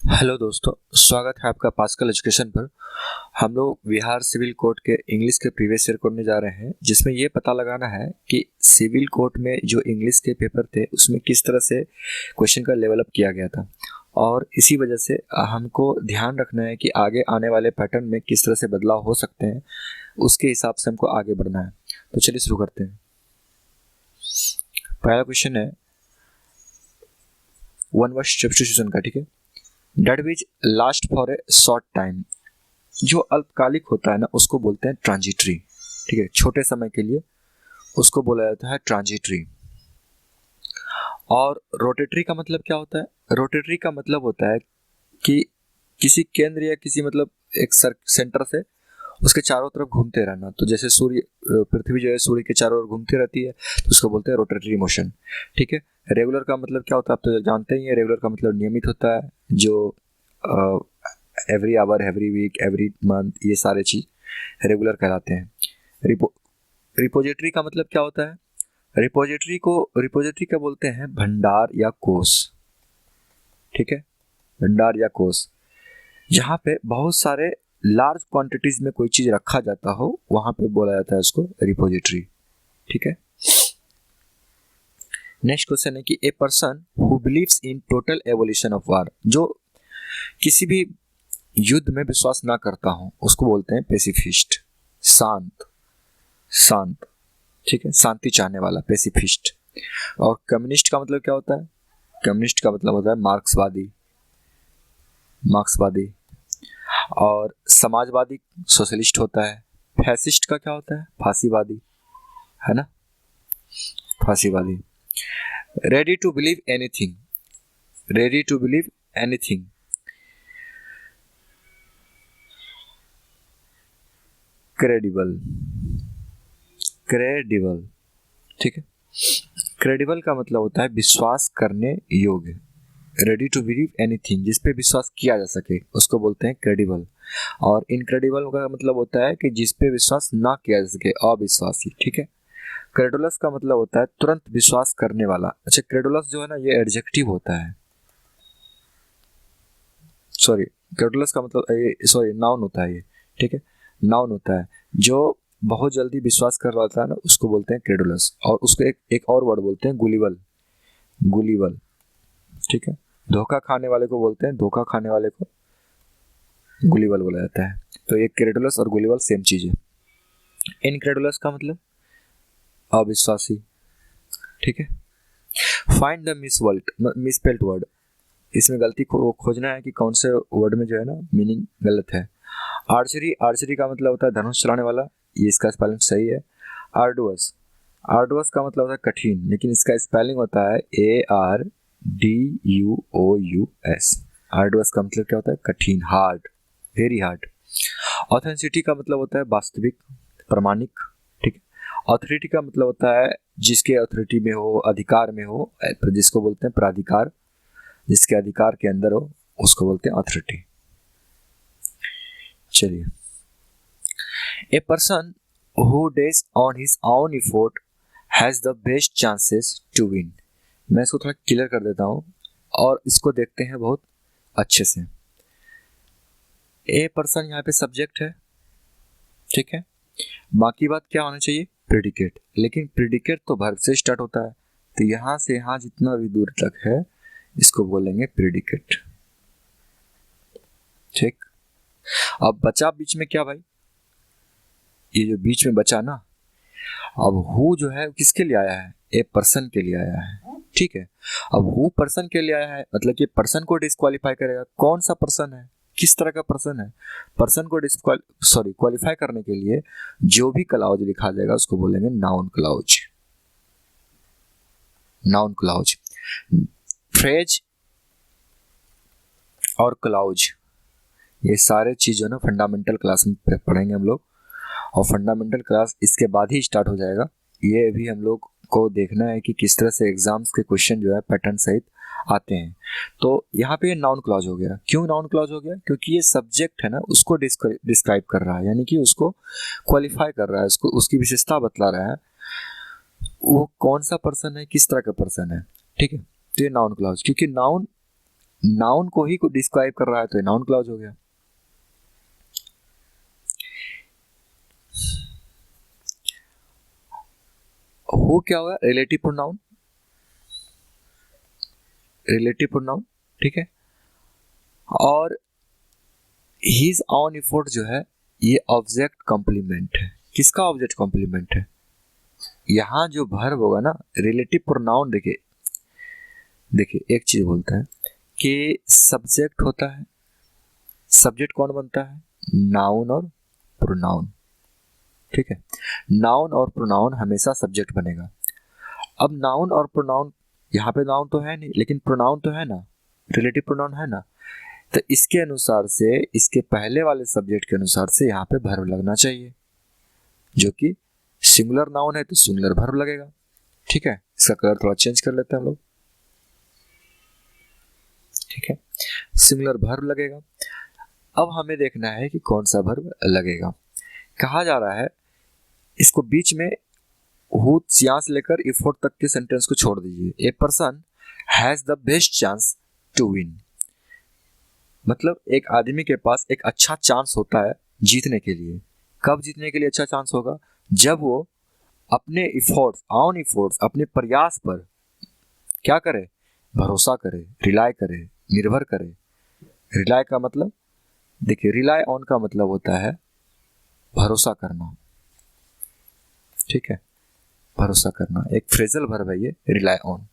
Hello दोस्तों, स्वागत है आपका पास्कल एजुकेशन पर। हम लोग बिहार सिविल कोड के इंग्लिश के प्रीवियस ईयर करने जा रहे हैं, जिसमें ये पता लगाना है कि सिविल कोड में जो इंग्लिश के पेपर थे उसमें किस तरह से क्वेश्चन का लेवल अप किया गया था, और इसी वजह से हमको ध्यान रखना है कि आगे आने वाले पैटर्न में किस तरह से बदलाव हो सकते हैं, उसके हिसाब से हमको आगे बढ़ना है। तो चलिए शुरू करते हैं। पहला क्वेश्चन है वन वर्ड सब्स्टिट्यूशन का, ठीक है। That which last for a short time, जो अल्पकालिक होता है ना उसको बोलते हैं ट्रांजिटरी, ठीक है। छोटे समय के लिए उसको बोला जाता है ट्रांजिटरी। और रोटेटरी का मतलब क्या होता है? रोटेटरी का मतलब होता है कि किसी केंद्र या किसी मतलब एक सेंटर से उसके चारों तरफ घूमते रहना। तो जैसे सूर्य, पृथ्वी जो है सूर्य के चारों ओर घूमती रहती है, तो उसको बोलते हैं रोटेटरी मोशन, ठीक है। रेगुलर का मतलब क्या होता है आप तो जानते ही हैं। रेगुलर का मतलब नियमित होता है, जो every hour, every week, every month, ये सारे चीज रेगुलर कहलाते हैं। रिपोजिटरी का मतलब क्या होता है? रिपोजिटरी क्या बोलते हैं? भंडार या कोष, ठीक है। भंडार या कोष, जहाँ पे बहुत सारे लार्ज क्वांटिटीज में कोई चीज रखा जाता हो, वहां पे बोला जाता है उसको रिपोजिटरी, ठीक है। नेक्स्ट क्वेश्चन है कि ए person who believes in total evolution of war, जो किसी भी युद्ध में विश्वास ना करता हूं उसको बोलते हैं पेसिफिस्ट, शांत, ठीक है, शांति चाहने वाला, पेसिफिस्ट। और कम्युनिस्ट का मतलब क्या होता है? कम्युनिस्ट का मतलब होता है मार्क्सवादी। और समाजवादी सोशलिस्ट होता है। फैसिस्ट का क्या होता है? फांसीवादी, है ना, फांसीवादी। Ready to believe anything, credible, ठीक है। क्रेडिबल का मतलब होता है विश्वास करने योग्य। रेडी टू बिलीव एनीथिंग, जिसपे विश्वास किया जा सके उसको बोलते हैं क्रेडिबल। और इनक्रेडिबल का मतलब होता है कि जिसपे विश्वास ना किया जा सके, अविश्वासी, ठीक है। क्रेडुलस का मतलब होता है तुरंत विश्वास करने वाला। अच्छा, क्रेडुलस जो है ना ये एडजेक्टिव होता है, क्रेडुलस का मतलब नाउन होता है ये, ठीक है, नाउन होता है। जो बहुत जल्दी विश्वास कर रहा होता है ना उसको बोलते हैं क्रेडुलस। और उसको एक और वर्ड बोलते हैं गुलीबल, ठीक है। धोखा खाने वाले को बोलते हैं, धोखा खाने वाले को गुलीबल बोला जाता है। तो ये क्रेडुलस और गुलीबल सेम चीज है। इनक्रेडुलस का मतलब अविश्वासी, ठीक है। फाइंड द मिसस्पेल्ड वर्ड, इसमें गलती को खोजना है कि कौन से वर्ड में जो है ना मीनिंग गलत है। आर्चरी का मतलब होता है धनुष चलाने वाला, ये इसका स्पेलिंग सही है। आर्डुअस का मतलब होता है कठिन, लेकिन इसका स्पेलिंग होता है ARDUOUS। आर्डुअस का मतलब क्या होता है? कठिन, हार्ड, वेरी हार्ड। ऑथेंटिसिटी का मतलब होता है वास्तविक, प्रमाणिक, ठीक है। ऑथोरिटी का मतलब होता है जिसके अथॉरिटी में हो, अधिकार में हो, जिसको बोलते हैं प्राधिकार, जिसके अधिकार के अंदर हो उसको बोलते हैं अथॉरिटी। चलिए, a person who dash on his own effort has the best chances to win. मैं इसको थोड़ा क्लियर कर देता हूँ और इसको देखते हैं बहुत अच्छे से। ए पर्सन यहाँ पे सब्जेक्ट है, ठीक है। बाकी बात क्या होना चाहिए? प्रेडिकेट। लेकिन प्रेडिकेट तो वर्ब से स्टार्ट होता है, तो यहाँ से यहाँ जितना भी दूर तक है इसको बोलेंगे प्रेडिकेट, ठीक। अब बचा बीच में क्या भाई? ये जो बीच में बचा ना, अब हु जो है किसके लिए आया है? ए पर्सन के लिए आया है, ठीक है। अब हु पर्सन के लिए आया है मतलब कि पर्सन को डिस्क्वालीफाई करेगा। कौन सा पर्सन है, किस तरह का पर्सन है? पर्सन को क्वालिफाई करने के लिए जो भी क्लॉज लिखा जाएगा उसको बोलेंगे नाउन क्लॉज। फ्रेज और क्लॉज, ये सारे चीज़ों ना फंडामेंटल क्लास में पढ़ेंगे हम लोग, और फंडामेंटल क्लास इसके बाद ही स्टार्ट हो जाएगा। ये भी हम लोग को देखना है कि किस तरह से एग्जाम्स के क्वेश्चन जो है पैटर्न सहित आते हैं। तो यहाँ पे नाउन क्लॉज हो गया। क्यों नाउन क्लॉज हो गया? क्योंकि ये सब्जेक्ट है ना उसको डिस्क्राइब कर रहा है, यानी कि उसको क्वालिफाई कर रहा है, उसको उसकी विशेषता बतला रहा है, वो कौन सा पर्सन है, किस तरह का पर्सन है, ठीक है। तो ये नाउन क्लॉज, क्योंकि नाउन नाउन को ही डिस्क्राइब कर रहा है तो ये नाउन क्लॉज हो गया। हु क्या होगा? रिलेटिव प्रोनाउन, रिलेटिव प्रोनाउन, ठीक है। और हिज ऑन एफर्ट जो है ये ऑब्जेक्ट कॉम्प्लीमेंट है। किसका ऑब्जेक्ट कॉम्प्लीमेंट है? यहाँ जो वर्ब होगा ना, रिलेटिव प्रोनाउन, देखिए देखिए एक चीज बोलता है कि सब्जेक्ट होता है, सब्जेक्ट कौन बनता है? नाउन और प्रोनाउन, ठीक है। नाउन और प्रोनाउन हमेशा सब्जेक्ट बनेगा। अब नाउन और प्रोनाउन, यहाँ पे नाउन तो है नहीं लेकिन प्रोनाउन तो है ना, रिलेटिव प्रोनाउन है ना, तो इसके अनुसार से, इसके पहले वाले सब्जेक्ट के अनुसार से यहाँ पे वर्ब लगना चाहिए, जो कि सिंगुलर नाउन है तो सिंगुलर वर्ब लगेगा, ठीक है। इसका कलर थोड़ा चेंज कर लेते हैं हम लोग, ठीक है, सिंगुलर वर्ब लगेगा। अब हमें देखना है कि कौन सा वर्ब लगेगा। कहा जा रहा है इसको बीच में हु यहाँ से लेकर इफोर्ट तक के सेंटेंस को छोड़ दीजिए। A person has the best chance to win, मतलब एक आदमी के पास एक अच्छा चांस होता है जीतने के लिए। कब जीतने के लिए अच्छा चांस होगा? जब वो अपने इफोर्ट्स, ऑन इफोर्ट्स, अपने प्रयास पर क्या करे? भरोसा करे, रिलाय करे, निर्भर करे। रिलाय का मतलब, देखिए रिलाय ऑन का मतलब होता है भरोसा करना, ठीक है, भरोसा करना। एक फ्रेजल वर्ब है ये, रिलाय ऑन।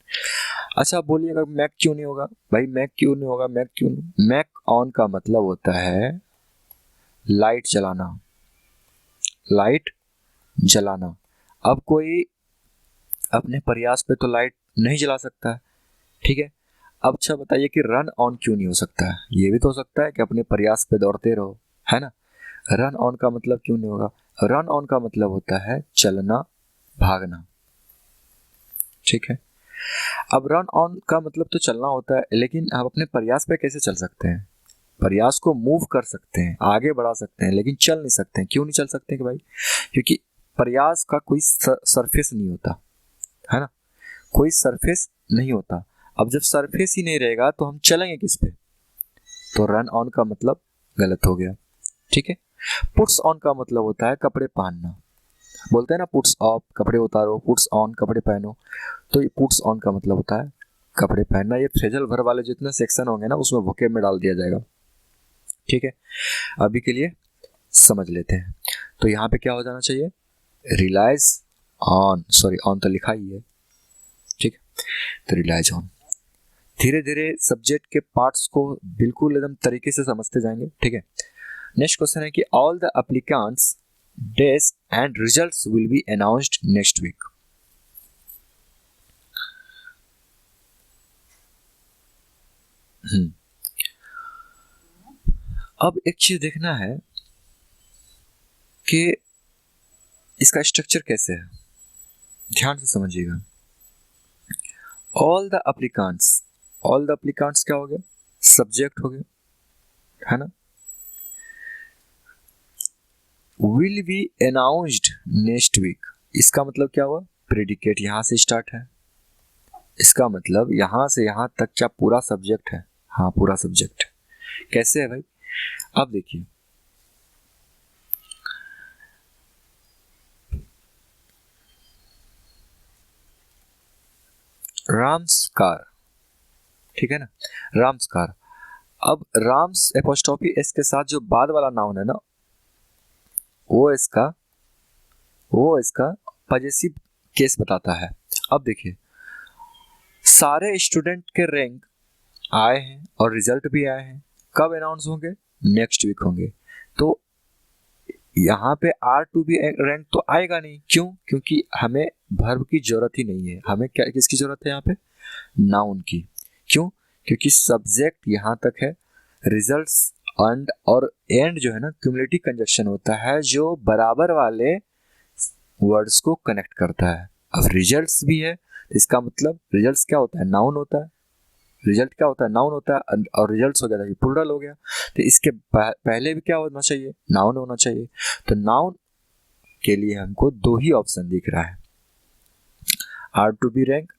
अच्छा आप बोलिएगा मैक क्यों नहीं होगा? भाई मैक क्यों नहीं होगा? मैक क्यों नहीं? मैक ऑन का मतलब होता है लाइट जलाना, लाइट जलाना। अब कोई अपने प्रयास पे तो लाइट नहीं जला सकता है, ठीक है। अब अच्छा बताइए कि रन ऑन क्यों नहीं हो सकता है? ये भी तो हो सकता है कि अपने प्रयास पे दौड़ते रहो, है ना। रन ऑन का मतलब क्यों नहीं होगा? रन ऑन का मतलब होता है चलना, भागना, ठीक है। अब रन ऑन का मतलब तो चलना होता है, लेकिन आप अपने प्रयास पे कैसे चल सकते हैं? प्रयास को मूव कर सकते हैं, आगे बढ़ा सकते हैं, लेकिन चल नहीं सकते हैं। क्यों नहीं चल सकते कि भाई? क्योंकि प्रयास का कोई सरफेस नहीं होता, है ना, कोई सरफेस नहीं होता। अब जब सरफेस ही नहीं रहेगा तो हम चलेंगे किस पे? तो रन ऑन का मतलब गलत हो गया, ठीक है। पुट्स ऑन का मतलब होता है कपड़े पहनना, बोलते हैं ना पुट्स ऑफ कपड़े उतारो, पुट्स ऑन कपड़े पहनो। तो ये पुट्स ऑन का मतलब होता है कपड़े पहनना। ये फ्रेजल वर्ब वाले जितने सेक्शन होंगे ना उसमें वोकेब में डाल दिया जाएगा, ठीक है। अभी के लिए समझ लेते हैं। तो यहाँ पे क्या हो जाना चाहिए? रिलायज ऑन, सॉरी ऑन तो लिखा ही है, ठीक है, तो रिलायज ऑन। धीरे धीरे सब्जेक्ट के पार्ट्स को बिल्कुल एकदम तरीके से समझते जाएंगे, ठीक है। नेक्स्ट क्वेश्चन है कि all the applicants dash and results will be announced next week. अब एक चीज देखना है कि इसका स्ट्रक्चर कैसे है, ध्यान से समझिएगा। All the applicants, all the applicants क्या हो गया? सब्जेक्ट हो गया, है ना। Will be announced next week, इसका मतलब क्या हुआ? प्रेडिकेट यहां से स्टार्ट है, इसका मतलब यहां से यहां तक क्या पूरा सब्जेक्ट है? हाँ पूरा सब्जेक्ट। कैसे है भाई? अब देखिए राम्स कार, ठीक है ना, राम्स कार। अब राम्स एपोस्ट्रोफी एस के साथ जो बाद वाला नाउन है ना, वो इसका पजेसिव केस बताता है। अब देखिए सारे स्टूडेंट के रैंक आए हैं और रिजल्ट भी आए हैं, कब अनाउंस होंगे? नेक्स्ट वीक होंगे। तो यहाँ पे आर टू बी रैंक तो आएगा नहीं, क्यों? क्योंकि हमें वर्ब की जरूरत ही नहीं है, हमें क्या किसकी जरूरत है यहाँ पे? नाउन की। क्यों? क्योंकि सब्जेक्ट यहाँ तक है, रिजल्ट्स एंड और एंड जो है ना क्यूमुलेटिव कंजक्शन होता है जो बराबर वाले वर्ड्स को कनेक्ट करता है। अब रिजल्ट्स भी है, इसका मतलब रिजल्ट्स क्या होता है? नाउन होता है। रिजल्ट क्या होता है? नाउन होता है, और रिजल्ट्स हो गया था प्लूरल हो गया, तो इसके पहले भी क्या होना चाहिए? नाउन होना चाहिए। तो नाउन के लिए हमको दो ही ऑप्शन दिख रहा है, are to be rank,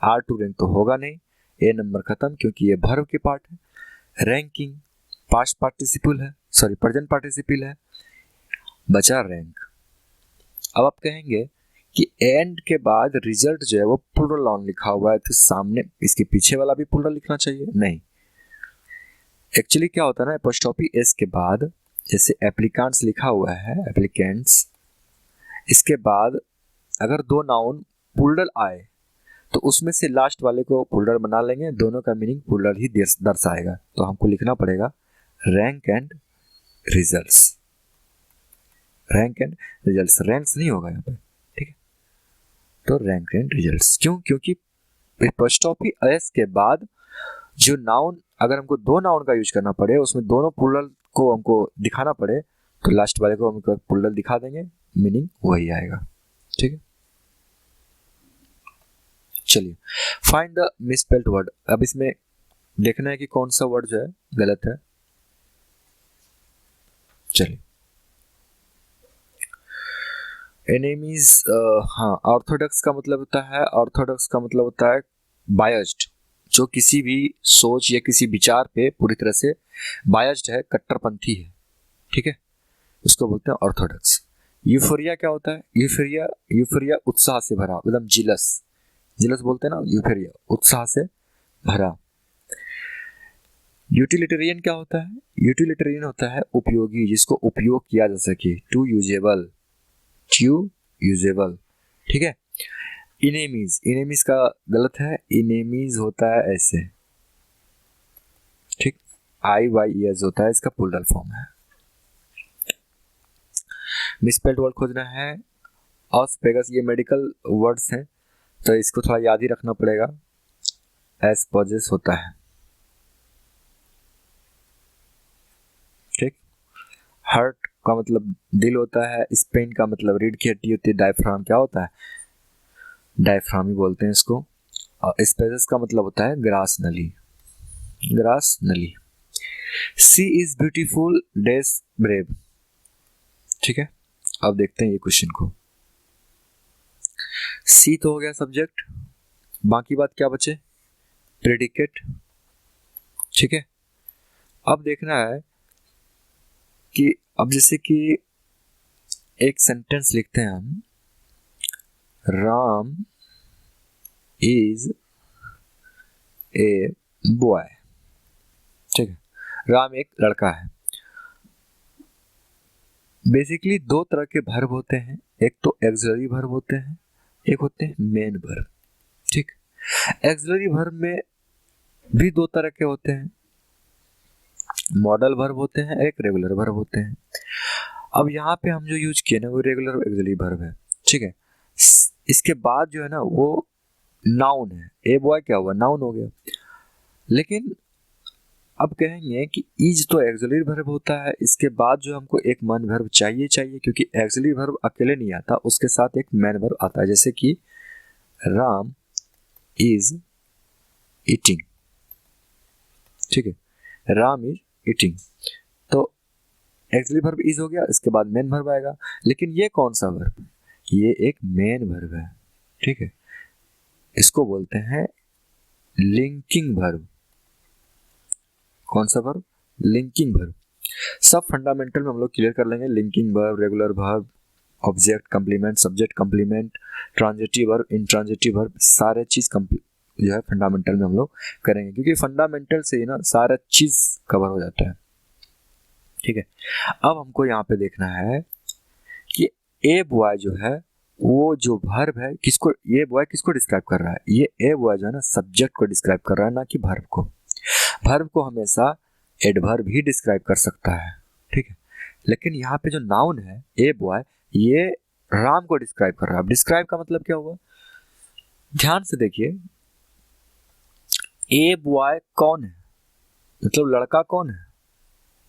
are to rank तो होगा नहीं, ए नंबर खत्म, क्योंकि ये वर्ब के पार्ट है। रैंकिंग पास्ट पार्टिसिपल है, सॉरी प्रेजेंट पार्टिसिपल है, बचा रैंक। अब आप कहेंगे कि एंड के बाद रिजल्ट जो है वो प्लूरल नाउन लिखा हुआ है, तो सामने इसके पीछे वाला भी प्लूरल लिखना चाहिए? नहीं, एक्चुअली क्या होता है ना, एपोस्ट्रोफी एस के बाद जैसे एप्लीकेंट्स लिखा हुआ है, एप्लीकेंट्स, इसके बाद अगर दो नाउन प्लूरल आए तो उसमें से लास्ट वाले को प्लूरल बना लेंगे, दोनों का मीनिंग प्लूरल ही दर्शाएगा। तो हमको लिखना पड़ेगा rank and results, rank and results, ranks नहीं होगा यहाँ पे, ठीक है। तो रैंक एंड रिजल्ट्स क्यों? क्योंकि एपोस्ट्रोफी एस के बाद जो नाउन, अगर हमको दो नाउन का यूज करना पड़े, उसमें दोनों प्लूरल को हमको दिखाना पड़े, तो लास्ट वाले को हम प्लूरल दिखा देंगे, मीनिंग वही आएगा, ठीक है। चलिए, फाइंड द मिसस्पेल्ड वर्ड। अब इसमें देखना है कि कौन सा वर्ड जो है गलत है। चलिए, एनिमीज, हाँ, ऑर्थोडॉक्स का मतलब होता है, ऑर्थोडॉक्स का मतलब होता है बायस्ड, जो किसी भी सोच या किसी विचार पे पूरी तरह से बायस्ड है, कट्टरपंथी है, ठीक है, उसको बोलते हैं ऑर्थोडॉक्स। यूफोरिया क्या होता है? यूफोरिया, यूफोरिया उत्साह से भरा, एकदम जिलस, जिलस बोलते हैं ना, यूफोरिया उत्साह से भरा। यूटिलिटेरियन क्या होता है? यूटिलिटेरियन होता है उपयोगी, जिसको उपयोग किया जा सके, टू यूजेबल, टू यूजेबल, ठीक है। इनेमीज, इनेमीज का गलत है, इनेमीज होता है ऐसे, ठीक, IYES होता है, इसका प्लूरल फॉर्म है। मिसस्पेल्ड वर्ड खोजना है, ऑस्पेगस, ये मेडिकल वर्ड्स हैं तो इसको थोड़ा याद ही रखना पड़ेगा। एस्पर्जिस होता है, ठीक। हार्ट का मतलब दिल होता है, स्पेन का मतलब रीढ़ की हड्डी होती है, डायफ्राम क्या होता है? डायफ्राम ही बोलते हैं इसको। और स्पेसिस का मतलब होता है ग्रास नली, ग्रास नली। सी इज ब्यूटीफुल डेस ब्रेव, ठीक है। अब देखते हैं ये क्वेश्चन को। सी तो हो गया सब्जेक्ट, बाकी बात क्या बचे? प्रेडिकेट, ठीक है। अब देखना है कि अब जैसे कि एक सेंटेंस लिखते हैं हम, राम इज ए बॉय, ठीक है, राम एक लड़का है। बेसिकली दो तरह के वर्ब होते हैं, एक तो एक्सिलरी वर्ब होते हैं, एक होते हैं मेन वर्ब, ठीक। एक्सिलरी वर्ब में भी दो तरह के होते हैं, मॉडल वर्ब होते हैं, एक रेगुलर वर्ब होते हैं। अब यहाँ पे हम जो यूज किए ना वो रेगुलर एक्सिलरी वर्ब है, ठीक है। इसके बाद जो है ना वो नाउन है, ए बॉय क्या हुआ? नाउन हो गया। लेकिन अब कहेंगे कि इज तो एक्सिलरी वर्ब होता है, इसके बाद जो हमको एक मैन वर्ब चाहिए, क्योंकि एक्सिलरी वर्ब अकेले नहीं आता, उसके साथ एक मैन वर्ब आता है, जैसे कि राम इज ईटिंग, ठीक है, राम इज ईटिंग, तो एक्सिलरी वर्ब इज हो गया, इसके बाद मेन वर्ब आएगा। लेकिन ये कौन सा वर्ब? ये एक मेन वर्ब है, ठीक है, इसको बोलते हैं लिंकिंग वर्ब। कौन सा वर्ब? Linking verb. सब फंडामेंटल में हम लोग क्लियर कर लेंगे, linking verb, regular verb, object complement, subject complement, transitive verb, intransitive verb, सारे चीज जो है फंडामेंटल में हम लोग करेंगे, क्योंकि फंडामेंटल से ही ना सारा चीज कवर हो जाता है, ठीक है। अब हमको यहाँ पे देखना है कि ए बॉय जो है वो जो वर्ब है किसको, ये बॉय किसको डिस्क्राइब कर रहा है? ये ए बॉय जो है ना सब्जेक्ट को डिस्क्राइब कर रहा है, ना कि वर्ब को। वर्ब को हमेशा एडवर्ब ही डिस्क्राइब कर सकता है, ठीक है। लेकिन यहाँ पे जो नाउन है ए बॉय, ये राम को डिस्क्राइब कर रहा है। डिस्क्राइब का मतलब क्या हुआ? ध्यान से देखिए, ए बॉय कौन है? मतलब लड़का कौन है?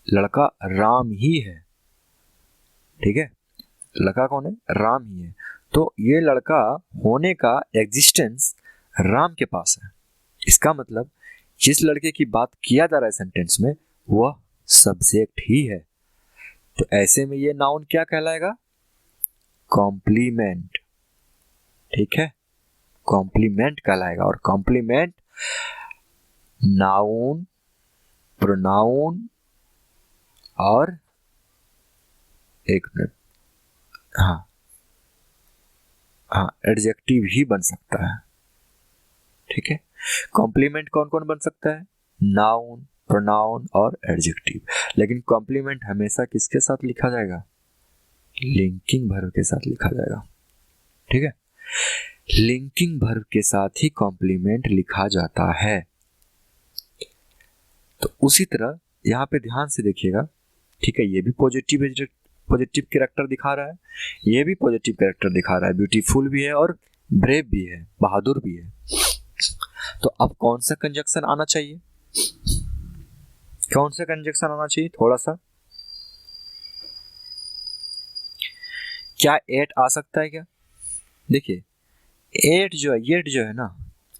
लड़का राम ही है, ठीक है, लड़का कौन है? राम ही है। तो ये लड़का होने का एग्जिस्टेंस राम के पास है। इसका मतलब जिस लड़के की बात किया जा रहा है सेंटेंस में वह सब्जेक्ट ही है। तो ऐसे में ये नाउन क्या कहलाएगा? कॉम्प्लीमेंट, ठीक है, कॉम्प्लीमेंट कहलाएगा। और कॉम्प्लीमेंट नाउन, प्रोनाउन और एक मिनट, हाँ हाँ, एडजेक्टिव ही बन सकता है। ठीक है, कॉम्प्लीमेंट कौन कौन बन सकता है? नाउन, प्रोनाउन और एडजेक्टिव। लेकिन कॉम्प्लीमेंट हमेशा किसके साथ लिखा जाएगा? लिंकिंग वर्ब के साथ लिखा जाएगा। ठीक है, लिंकिंग वर्ब के साथ ही कॉम्प्लीमेंट लिखा जाता है। तो उसी तरह यहाँ पे ध्यान से देखिएगा। ठीक है, ये भी पॉजिटिव कैरेक्टर दिखा रहा है, ये भी पॉजिटिव कैरेक्टर दिखा रहा है, ब्यूटीफुल भी है और ब्रेव भी है, बहादुर भी है। तो अब कौन सा कंजक्शन आना चाहिए? कौन सा कंजक्शन आना चाहिए? थोड़ा सा, क्या एट आ सकता है क्या? देखिए, येट जो है ना,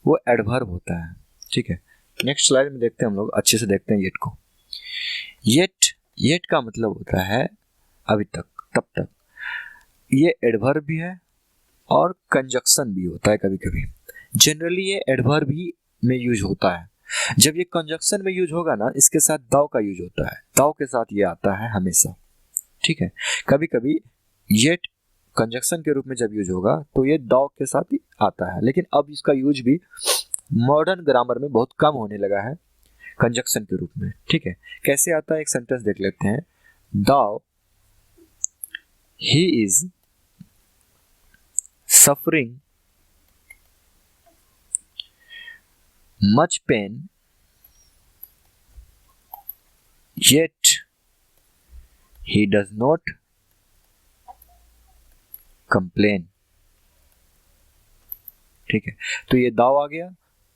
वो एडवर्ब होता है। ठीक है, नेक्स्ट स्लाइड में देखते हैं हम लोग, अच्छे से देखते हैं येट को। येट का मतलब होता है अभी तक, तब तक। ये एडवर्ब भी है और कंजक्शन भी होता है कभी कभी। जनरली ये एडवर्ब ही में यूज होता है। जब ये कंजक्शन में यूज होगा ना, इसके साथ दाव का यूज होता है, दाव के साथ ये आता है हमेशा। ठीक है, कभी कभी येट कंजक्शन के रूप में जब यूज होगा तो ये दाव के साथ ही आता है, लेकिन अब इसका यूज भी मॉडर्न ग्रामर में बहुत कम होने लगा है कंजक्शन के रूप में। ठीक है, कैसे आता है, एक सेंटेंस देख लेते हैं। दाव he is suffering much pain, yet he does not complain। ठीक है, तो ये दाव आ गया,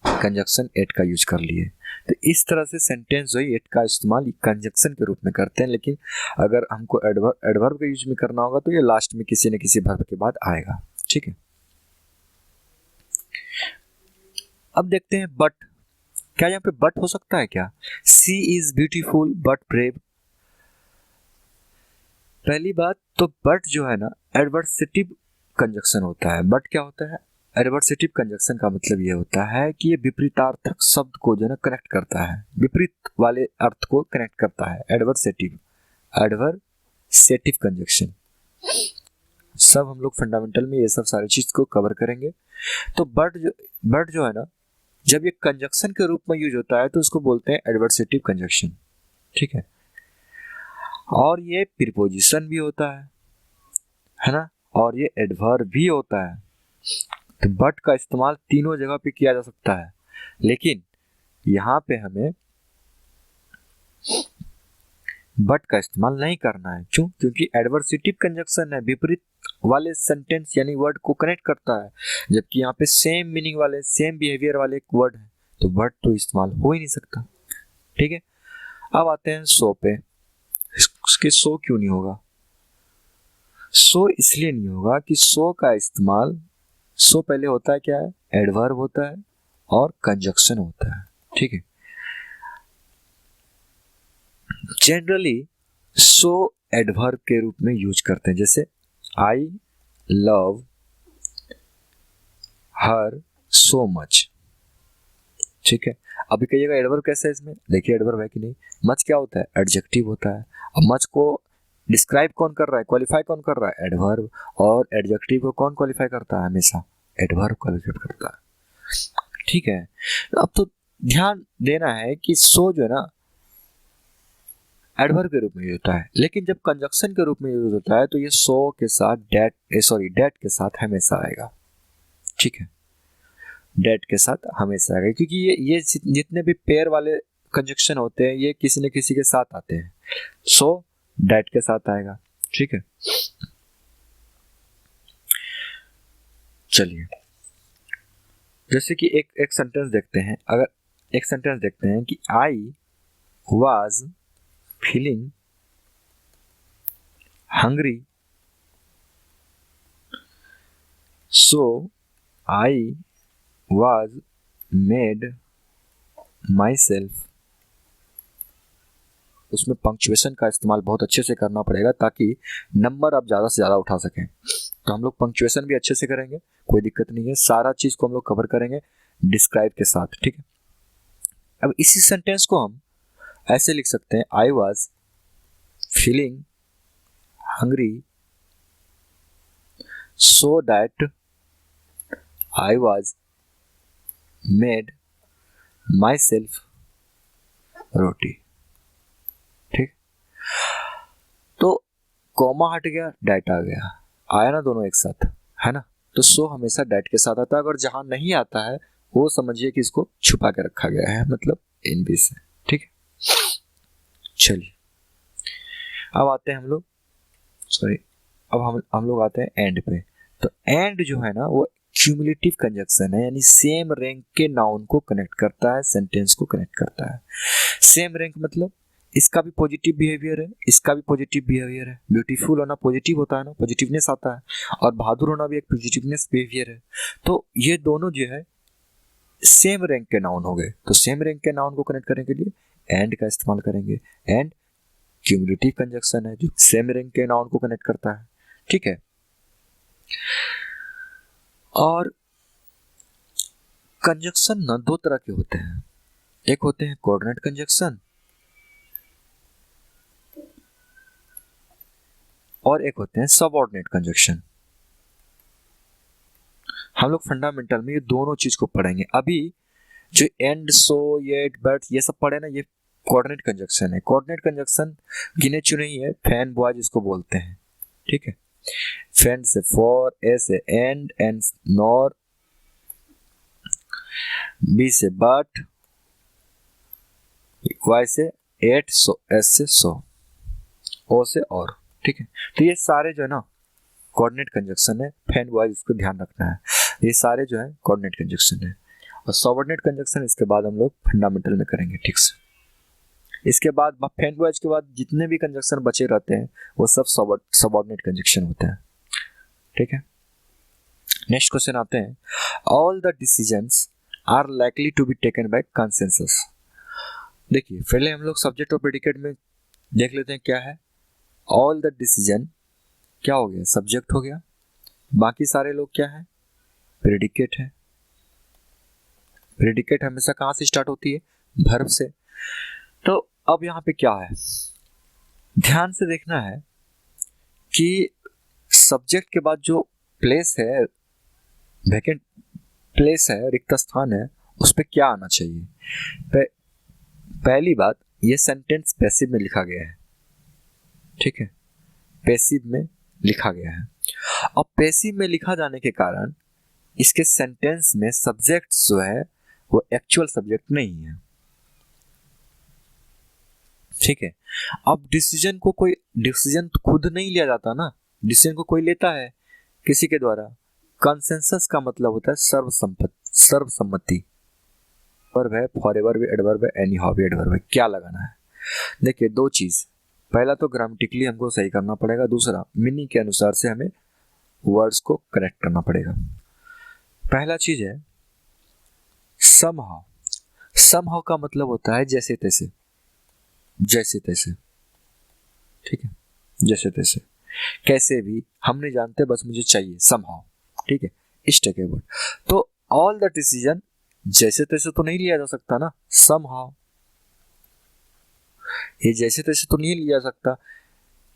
कंजक्शन एट का यूज कर लिए। तो इस तरह से सेंटेंस जो है एट का इस्तेमाल कंजक्शन के रूप में करते हैं, लेकिन अगर हमको एडवर्ब का यूज में करना होगा तो ये लास्ट में किसी न किसी वर्ब के बाद आएगा। ठीक है, अब देखते हैं बट। क्या यहाँ पे बट हो सकता है क्या? सी इज ब्यूटीफुल बट ब्रेव। पहली बात तो बट जो है ना, एडवर्सेटिव कंजक्शन होता है। बट क्या होता है? एडवर्सेटिव कंजक्शन का मतलब ये होता है कि ये विपरीतार्थक शब्द को जो है ना कनेक्ट करता है, विपरीत वाले अर्थ को कनेक्ट करता है। एडवर्सेटिव कंजक्शन सब हम लोग फंडामेंटल में ये सब सारी चीज को कवर करेंगे। तो बट जो है ना, जब ये कंजक्शन के रूप में यूज होता है तो उसको बोलते हैं एडवर्सेटिव कंजक्शन। ठीक है, और ये प्रीपोजिशन भी होता है ना, और ये एडवर्ब भी होता है। तो बट का इस्तेमाल तीनों जगह पे किया जा सकता है, लेकिन यहाँ पे हमें बट का इस्तेमाल नहीं करना है। क्यों? क्योंकि एडवर्सेटिव कंजक्शन है, विपरीत वाले सेंटेंस यानी वर्ड को कनेक्ट करता है, जबकि यहाँ पे सेम मीनिंग वाले, सेम बिहेवियर वाले एक वर्ड है, तो बट तो इस्तेमाल हो ही नहीं सकता। ठीक है, अब आते हैं सो पे। उसके सो क्यों नहीं होगा? सो इसलिए नहीं होगा कि सो का इस्तेमाल, सो पहले होता है क्या है? एडवर्ब होता है और कंजक्शन होता है। ठीक है, जनरली सो एडवर्ब के रूप में यूज करते हैं, जैसे I love her so much. ठीक है, अभी कहिएगा एडवर्ब कैसा है इसमें? देखिए एडवर्ब है कि नहीं। मच क्या होता है? एडजेक्टिव होता है। अब मच को डिस्क्राइब कौन कर रहा है, क्वालिफाई कौन कर रहा है? एडवर्ब। और एडजेक्टिव को कौन क्वालिफाई करता है? हमेशा एडवर्ब क्वालिफाई करता है। ठीक है, अब तो ध्यान देना है कि सो जो है ना एडवर्ब के रूप में यूज होता है, लेकिन जब कंजक्शन के रूप में यूज होता है तो ये सो के साथ डेट के साथ हमेशा आएगा। ठीक है, डेट के साथ हमेशा आएगा, क्योंकि ये जितने भी पेयर वाले कंजक्शन होते हैं ये किसी न किसी के साथ आते हैं। सो डेट के साथ आएगा। ठीक है, चलिए जैसे कि एक सेंटेंस देखते हैं। अगर एक सेंटेंस देखते हैं कि I was feeling hungry so I was made my self. उसमें पंक्चुएशन का इस्तेमाल बहुत अच्छे से करना पड़ेगा ताकि नंबर आप ज़्यादा से ज़्यादा उठा सकें। तो हम लोग पंक्चुएशन भी अच्छे से करेंगे, कोई दिक्कत नहीं है। सारा चीज़ को हम लोग कवर करेंगे डिस्क्राइब के साथ। ठीक है, अब इसी सेंटेंस को हम ऐसे लिख सकते हैं, I was feeling hungry so that I was made myself roti. ठीक, तो कॉमा हट गया, डैट आ गया, आया ना दोनों एक साथ, है ना। तो सो हमेशा डैट के साथ आता है, अगर जहां नहीं आता है वो समझिए कि इसको छुपा के रखा गया है, मतलब एनबी से। ठीक है, चलिए अब आते हैं हम लोग, सॉरी, अब हम लोग आते हैं एंड पे। तो एंड जो है ना वो क्यूमुलेटिव कंजक्शन है, यानी सेम रैंक के नाउन को कनेक्ट करता है, सेंटेंस को कनेक्ट करता है। सेम रैंक मतलब इसका भी पॉजिटिव बिहेवियर है, इसका भी पॉजिटिव बिहेवियर है। ब्यूटीफुल होना पॉजिटिव होता है ना, पॉजिटिवनेस आता है, और बहादुर होना भी एक पॉजिटिवनेस बिहेवियर है। तो ये दोनों जो है सेम रैंक के नाउन हो गए। तो सेम रैंक के नाउन को कनेक्ट करने के लिए एंड का इस्तेमाल करेंगे। एंड क्यूमुलेटिव कंजक्शन है जो सेम रैंक के नाउन को कनेक्ट करता है। ठीक है, और कंजक्शन ना दो तरह के होते हैं, एक होते हैं कोऑर्डिनेट कंजक्शन और एक होते हैं सबऑर्डिनेट कंजक्शन। हम लोग फंडामेंटल में ये दोनों चीज को पढ़ेंगे। अभी जो एंड, सो, येट, बट ये सब पढ़े ना, ये कोऑर्डिनेट कंजक्शन है। कोऑर्डिनेट कंजक्शन गिने चुने ही है, फैन बॉय जिसको बोलते हैं। ठीक है, फैन से फॉर, ए से एंड नॉर, बी से बट, वाई से एट, सो, एस से सो, ओ से और। ठीक है, तो ये सारे जो है ना कोऑर्डिनेट कंजक्शन है, फैन बॉय इसको ध्यान रखना है। ये सारे जो है कोऑर्डिनेट कंजक्शन है, और सबऑर्डिनेट कंजक्शन इसके बाद हम लोग फंडामेंटल में करेंगे। ठीक से, इसके बाद फैन बॉयज के बाद जितने भी कंजक्शन बचे रहते हैं वो सब सबऑर्डिनेट कंजक्शन होते हैं। ठीक है, नेक्स्ट क्वेश्चन आते हैं, all the decisions are likely to be taken by consensus. देखिए पहले हम लोग सब्जेक्ट और प्रेडिकेट में देख लेते हैं क्या है। ऑल द डिसीजन क्या हो गया, सब्जेक्ट हो गया, बाकी सारे लोग क्या है, प्रेडिकेट है। प्रेडिकेट हमेशा कहां से स्टार्ट होती है, वर्ब से। तो अब यहाँ पे क्या है, ध्यान से देखना है कि सब्जेक्ट के बाद जो प्लेस है, वैकेंट प्लेस है, रिक्त स्थान है, उस पे क्या आना चाहिए। पहली बात, ये सेंटेंस पैसिव में लिखा गया है। ठीक है, पैसिव में लिखा गया है। अब पैसिव में लिखा जाने के कारण इसके सेंटेंस में सब्जेक्ट जो है वो एक्चुअल सब्जेक्ट नहीं है। ठीक है, अब डिसीजन तो खुद नहीं लिया जाता ना, डिसीजन को कोई लेता है किसी के द्वारा। कंसेंसस का मतलब होता है सर्वसम्मति। वर्ब है, फॉरएवर भी एडवर्ब है, एनी हाउ भी एडवर्ब है। क्या लगाना है, देखिए दो चीज, पहला तो ग्रामेटिकली हमको सही करना पड़ेगा, दूसरा मीनिंग के अनुसार से हमें वर्ड्स को करेक्ट करना पड़ेगा। पहला चीज है समहाउ। समहाउ का मतलब होता है जैसे तैसे, जैसे तैसे। ठीक है, जैसे तैसे, कैसे भी, हम नहीं जानते, बस मुझे चाहिए समहाउ। ठीक है, इस टाइप के वर्ड। तो ऑल द डिसीजन जैसे तैसे तो नहीं लिया जा सकता ना, समहाउ, ये जैसे तैसे तो नहीं लिया जा सकता।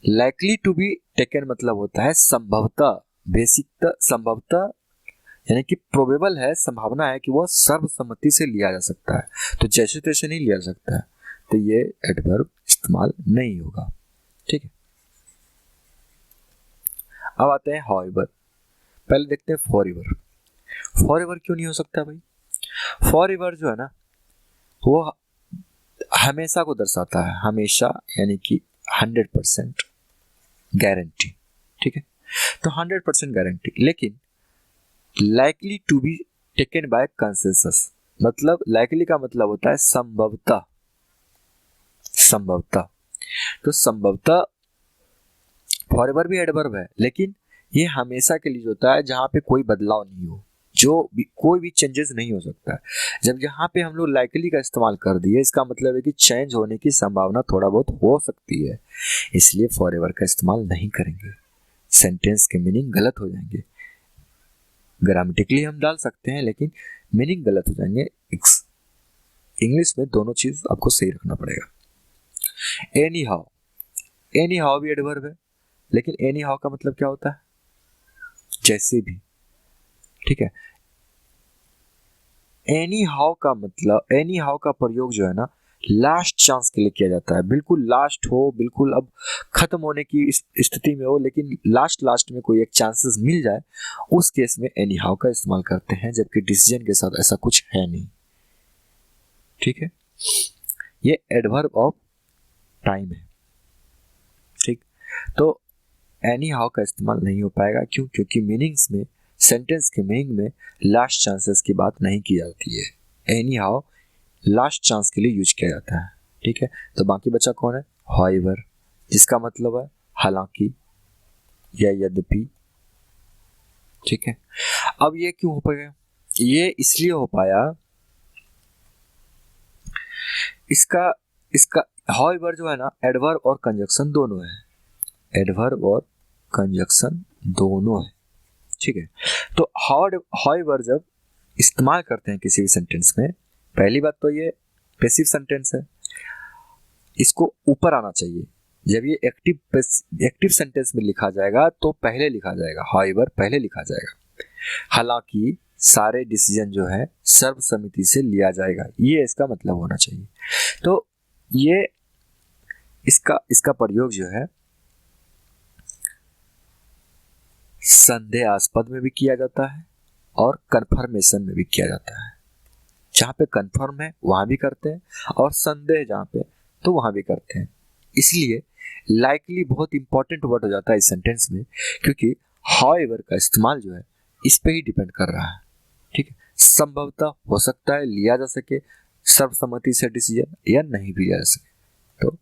लाइकली टू बी टेकन मतलब होता है संभवतः, बेसिक संभवतः, यानी कि प्रोबेबल है, संभावना है कि वह सर्वसम्मति से लिया जा सकता है। तो जैसे तैसे नहीं लिया जा सकता है, तो ये एडवर्ब इस्तेमाल नहीं होगा। ठीक है, अब आते हैं हाउएवर। पहले देखते हैं फॉरएवर। फॉरएवर क्यों नहीं हो सकता भाई, फॉरएवर जो है ना वो हमेशा को दर्शाता है, हमेशा यानी कि 100% गारंटी। ठीक है, तो 100% गारंटी। लेकिन likely to be taken by consensus, मतलब लाइकली का मतलब होता है संभवतः, संभवतः। तो संभवतः फॉरएवर भी एडवर्ब है, लेकिन ये हमेशा के लिए होता है जहां पे कोई बदलाव नहीं हो, कोई भी चेंजेस नहीं हो सकता है। जब यहाँ पे हम लोग लाइकली का इस्तेमाल कर दिए, इसका मतलब है कि चेंज होने की संभावना थोड़ा बहुत हो सकती है, इसलिए फॉरएवर का इस्तेमाल नहीं करेंगे, सेंटेंस के मीनिंग गलत हो जाएंगे। ग्रामेटिकली हम डाल सकते हैं लेकिन मीनिंग गलत हो जाएंगे। इंग्लिश में दोनों चीज आपको सही रखना पड़ेगा। एनी हाउ, एनी हाउ भी एडवर्ब है, लेकिन एनी हाउ का मतलब क्या होता है? जैसे भी, ठीक है। एनी हाउ का मतलब, एनी हाउ का प्रयोग जो है ना लास्ट चांस के लिए किया जाता है। बिल्कुल लास्ट हो, बिल्कुल अब खत्म होने की स्थिति में हो, लेकिन लास्ट में कोई एक चांसेस मिल जाए, उस केस में एनी हाउ का इस्तेमाल करते हैं, जबकि डिसीजन के साथ ऐसा कुछ है नहीं, ठीक है। ये एडवर्ब ऑफ टाइम है, ठीक। तो एनी हाउ का इस्तेमाल नहीं हो पाएगा, क्यों? क्योंकि मीनिंग्स में, सेंटेंस के मीनिंग में लास्ट चांसेस की बात नहीं की जाती है। एनी हाउ लास्ट चांस के लिए यूज किया जाता है, ठीक है। तो बाकी बचा कौन है? हाउएवर, जिसका मतलब है हालांकि या यद्यपि, ठीक है। अब ये क्यों हो पाया? ये इसलिए हो पाया, इसका इसका हाउएवर जो है ना, एडवर्ब और कंजक्शन दोनों है, एडवर्ब और कंजक्शन दोनों है, ठीक है। तो हाउएवर जब इस्तेमाल करते हैं किसी भी सेंटेंस में, पहली बात तो ये पैसिव सेंटेंस है, इसको ऊपर आना चाहिए। जब ये एक्टिव सेंटेंस में लिखा जाएगा तो पहले लिखा जाएगा, हाउएवर पहले लिखा जाएगा। हालांकि सारे डिसीजन जो है सर्वसम्मति से लिया जाएगा, ये इसका मतलब होना चाहिए। तो ये इसका प्रयोग जो है संदेहास्पद में भी किया जाता है और कन्फर्मेशन में भी किया जाता है। जहां पे कन्फर्म है वहां भी करते हैं, और संदेह जहां पे तो वहां भी करते हैं। इसलिए लाइकली बहुत इंपॉर्टेंट वर्ड हो जाता है इस सेंटेंस में, क्योंकि हाउएवर का इस्तेमाल जो है इस पे ही डिपेंड कर रहा है, ठीक है। संभवतः हो सकता है लिया जा सके सर्वसम्मति से डिसीजन, या नहीं भी लिया जा सके, तो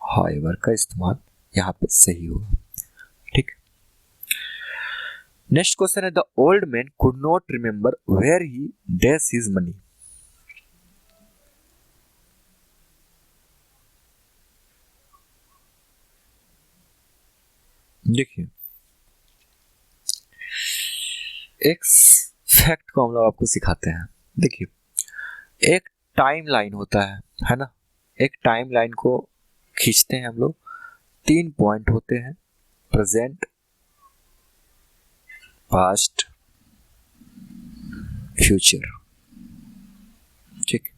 हाउएवर का इस्तेमाल यहाँ पे सही होगा, ठीक। नेक्स्ट क्वेश्चन है, the old man could not remember where he dash his money. देखिए, एक फैक्ट को हम लोग आपको सिखाते हैं। देखिए, एक टाइम लाइन होता है ना। एक टाइम लाइन को खींचते हैं हम लोग, 3 पॉइंट होते हैं, प्रेजेंट, पास्ट, फ्यूचर, ठीक।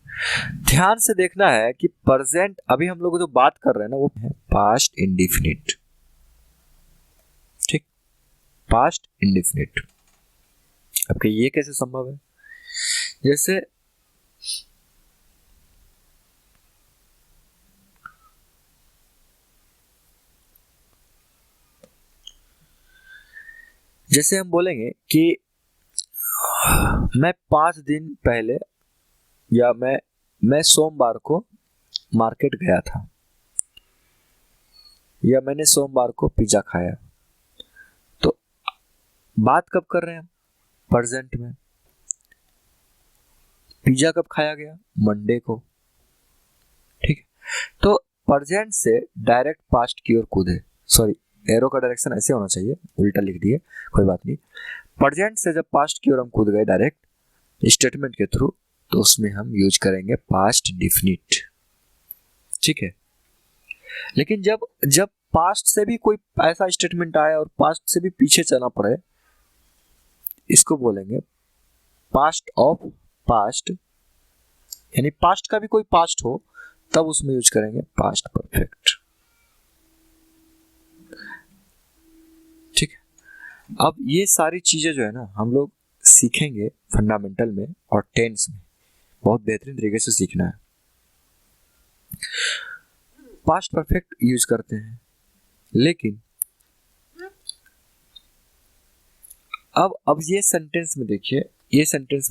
ध्यान से देखना है कि प्रेजेंट, अभी हम लोग जो बात कर रहे हैं ना वो है पास्ट इंडेफिनिट, ठीक। पास्ट इंडेफिनिट, अब ये कैसे संभव है? जैसे हम बोलेंगे कि मैं 5 दिन पहले, या मैं सोमवार को मार्केट गया था, या मैंने सोमवार को पिज्जा खाया। तो बात कब कर रहे हैं हम? प्रेजेंट में। पिज्जा कब खाया गया? मंडे को, ठीक है। तो प्रेजेंट से डायरेक्ट पास्ट की ओर कूदे, सॉरी एरो का डायरेक्शन ऐसे होना चाहिए, उल्टा लिख दिए, कोई बात नहीं। प्रेजेंट से जब पास्ट की ओर हम कूद गए डायरेक्ट स्टेटमेंट के थ्रू, तो उसमें हम यूज करेंगे पास्ट इंडेफिनिट, ठीक है। लेकिन जब पास्ट से भी कोई ऐसा स्टेटमेंट आए और पास्ट से भी पीछे चलना पड़े, इसको बोलेंगे पास्ट ऑफ पास्ट, यानी पास्ट का भी कोई पास्ट हो तब उसमें यूज करेंगे पास्ट परफेक्ट, ठीक है। अब ये सारी चीजें जो है ना हम लोग सीखेंगे फंडामेंटल में और टेंस में, बहुत बेहतरीन तरीके से सीखना है। पास्ट परफेक्ट यूज करते हैं, लेकिन अब ये सेंटेंस में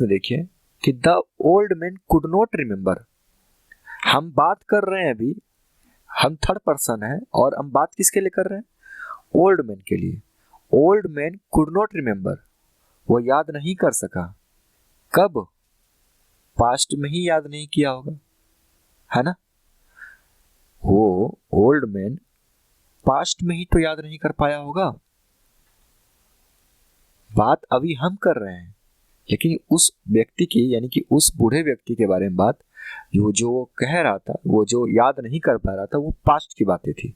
देखिए कि the old man could not remember. हम बात कर रहे हैं अभी, हम थर्ड पर्सन है और हम बात किसके लिए कर रहे हैं? ओल्ड मैन के लिए। Old man could not remember, वो याद नहीं कर सका। कब? पास्ट में ही याद नहीं किया होगा, है ना। वो ओल्ड मैन पास्ट में ही तो याद नहीं कर पाया होगा। बात अभी हम कर रहे हैं, लेकिन उस व्यक्ति की, यानी कि उस बूढ़े व्यक्ति के बारे में बात जो वो कह रहा था, वो जो याद नहीं कर पा रहा था, वो पास्ट की बातें थी,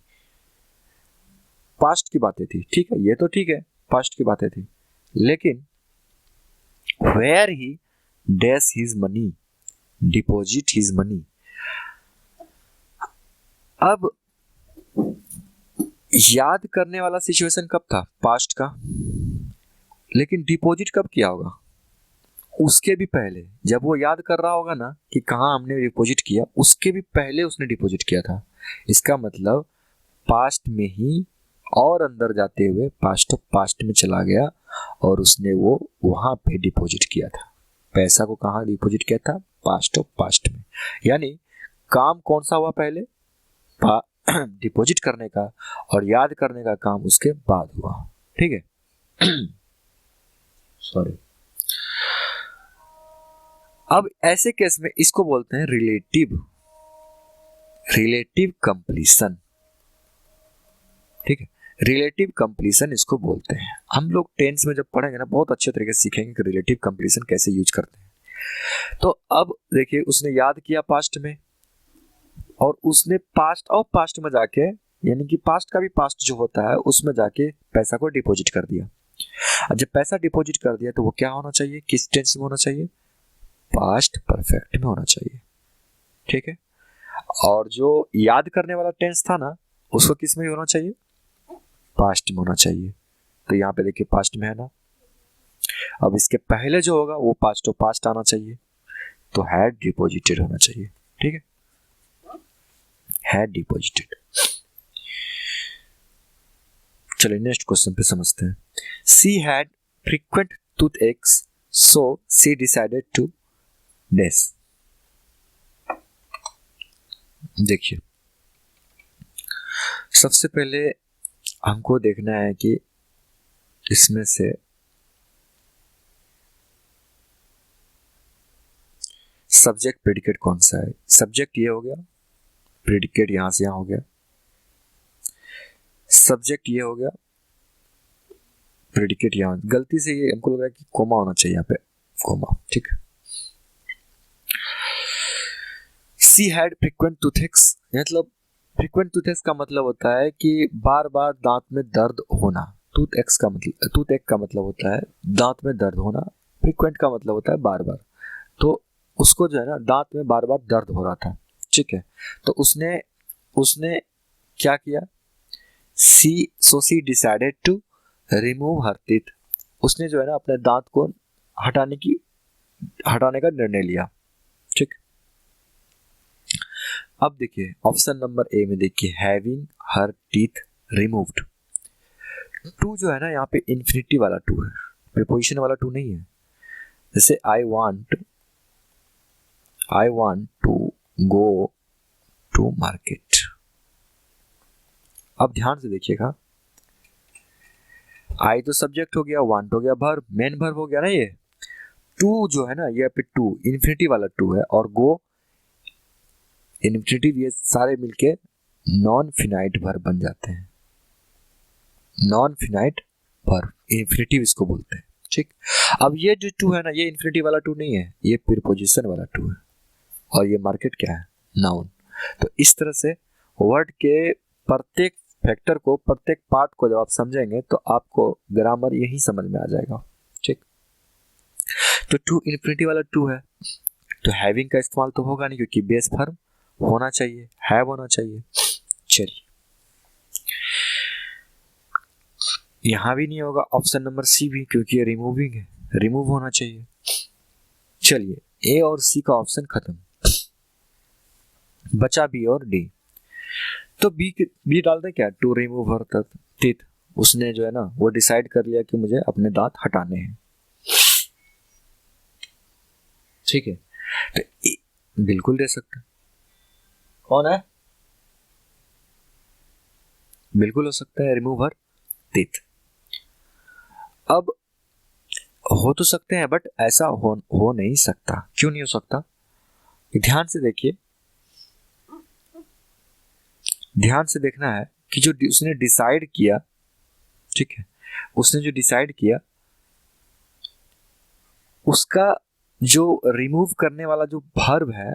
पास्ट की बातें थी। ठीक है, ये तो ठीक है, पास्ट की बातें थी, लेकिन where he dash his money, deposit his money. अब याद करने वाला सिचुएशन कब था, पास्ट का, लेकिन डिपॉजिट कब किया होगा, उसके भी पहले, जब वो याद कर रहा होगा ना कि कहाँ हमने डिपॉजिट किया, उसके भी पहले उसने डिपॉजिट किया था। इसका मतलब पास्ट में ही और अंदर जाते हुए पास्ट ऑफ पास्ट में चला गया और उसने वो वहां पे डिपॉजिट किया था। पैसा को कहाँ डिपॉजिट किया था, पास्ट ऑफ पास्ट में। यानी काम कौन सा हुआ पहले, डिपॉजिट करने का, और याद करने का काम उसके बाद हुआ। ठीक है सॉरी। अब ऐसे केस में इसको बोलते हैं रिलेटिव कंप्लीशन। ठीक है, रिलेटिव कंप्लीशन इसको बोलते हैं। हम लोग टेंस में जब पढ़ेंगे ना, बहुत अच्छे तरीके से सीखेंगे कि रिलेटिव कंप्लीशन कैसे यूज करते हैं। तो अब देखिए, उसने याद किया पास्ट में, और उसने पास्ट और पास्ट में जाके, यानी कि पास्ट का भी पास्ट जो होता है उसमें जाके पैसा को डिपॉजिट कर दिया। जब पैसा डिपॉजिट कर दिया तो वो क्या होना चाहिए, किस टेंस में होना चाहिए, पास्ट परफेक्ट में होना चाहिए। ठीक है, और जो याद करने वाला टेंस था ना, उसको किस में होना चाहिए, पास्ट में होना चाहिए। तो यहाँ पे देखिए पास्ट में है ना, अब इसके पहले जो होगा वो पास्ट ऑफ पास्ट आना चाहिए, तो हैड डिपॉजिटेड होना चाहिए। ठीक है, हैड डिपॉजिटेड। चलिए नेक्स्ट क्वेश्चन पे समझते हैं। She had frequent toothaches, so she decided to dash. देखिए, सबसे पहले हमको देखना है कि इसमें से सब्जेक्ट प्रेडिकेट कौन सा है। सब्जेक्ट ये हो गया, प्रेडिकेट यहां से यहां हो गया, सब्जेक्ट ये हो गया, प्रेडिकेट यहां। गलती से ये हमको लग रहा है कि कोमा होना चाहिए यहाँ पे, कोमा। ठीक है, सी हैड फ्रीक्वेंट टूथेक्स, मतलब फ्रीक्वेंट टूथेक्स का मतलब होता है कि बार बार दांत में दर्द होना। टूथ एक का मतलब होता है दांत में दर्द होना, फ्रीक्वेंट का मतलब होता है बार बार। तो उसको जो है ना, दांत में बार बार दर्द हो रहा था। ठीक है, तो उसने उसने क्या किया, she decided to remove her teeth. उसने जो है ना अपने दांत को हटाने का निर्णय लिया। ठीक, अब देखिए ऑप्शन नंबर ए में देखिए, having her teeth removed. To जो है ना यहाँ पे इन्फिनिटी वाला टू है, प्रीपोजिशन वाला टू नहीं है। जैसे I want to go to market. अब ध्यान से देखिएगा, आई तो सब्जेक्ट हो गया, वांट हो गया वर्ब, मेन वर्ब हो गया ना ये। टू जो है ना, ये पे टू इन्फिनिटी वाला टू है, और गो इन्फिनिटिव, ये सारे मिलके नॉन फिनाइट वर्ब बन जाते हैं। नॉन फिनाइट वर्ब, इन्फिनिटिव इसको बोलते हैं। ठीक, अब ये जो टू है ना, ये इन्फिनिटी वाला टू नहीं है, ये प्रीपोजिशन वाला टू है, और ये मार्केट क्या है, नाउन। तो इस तरह से वर्ड के प्रत्येक फैक्टर को, प्रत्येक पार्ट को जब आप समझेंगे तो आपको ग्रामर यही समझ में आ जाएगा। ठीक, तो टू इन्फिनिटी वाला टू है, तो हैविंग का इस्तेमाल तो होगा नहीं, क्योंकि बेस फॉर्म होना चाहिए, हैव होना चाहिए। चलिए, यहां भी नहीं होगा ऑप्शन नंबर सी भी, क्योंकि ये रिमूविंग है, रिमूव होना चाहिए। चलिए, ए और सी का ऑप्शन खत्म, बचा बी और डी। तो बी डालते क्या, टू रिमूव हर टीथ। उसने जो है ना वो डिसाइड कर लिया कि मुझे अपने दांत हटाने हैं। ठीक है, तो बिल्कुल दे सकते, कौन है, बिल्कुल हो सकता है रिमूव हर टीथ। अब हो तो सकते हैं, बट ऐसा हो नहीं सकता। क्यों नहीं हो सकता, ध्यान से देखिए, ध्यान से देखना है कि जो उसने डिसाइड किया, ठीक है, उसने जो डिसाइड किया, उसका जो रिमूव करने वाला जो वर्ब है,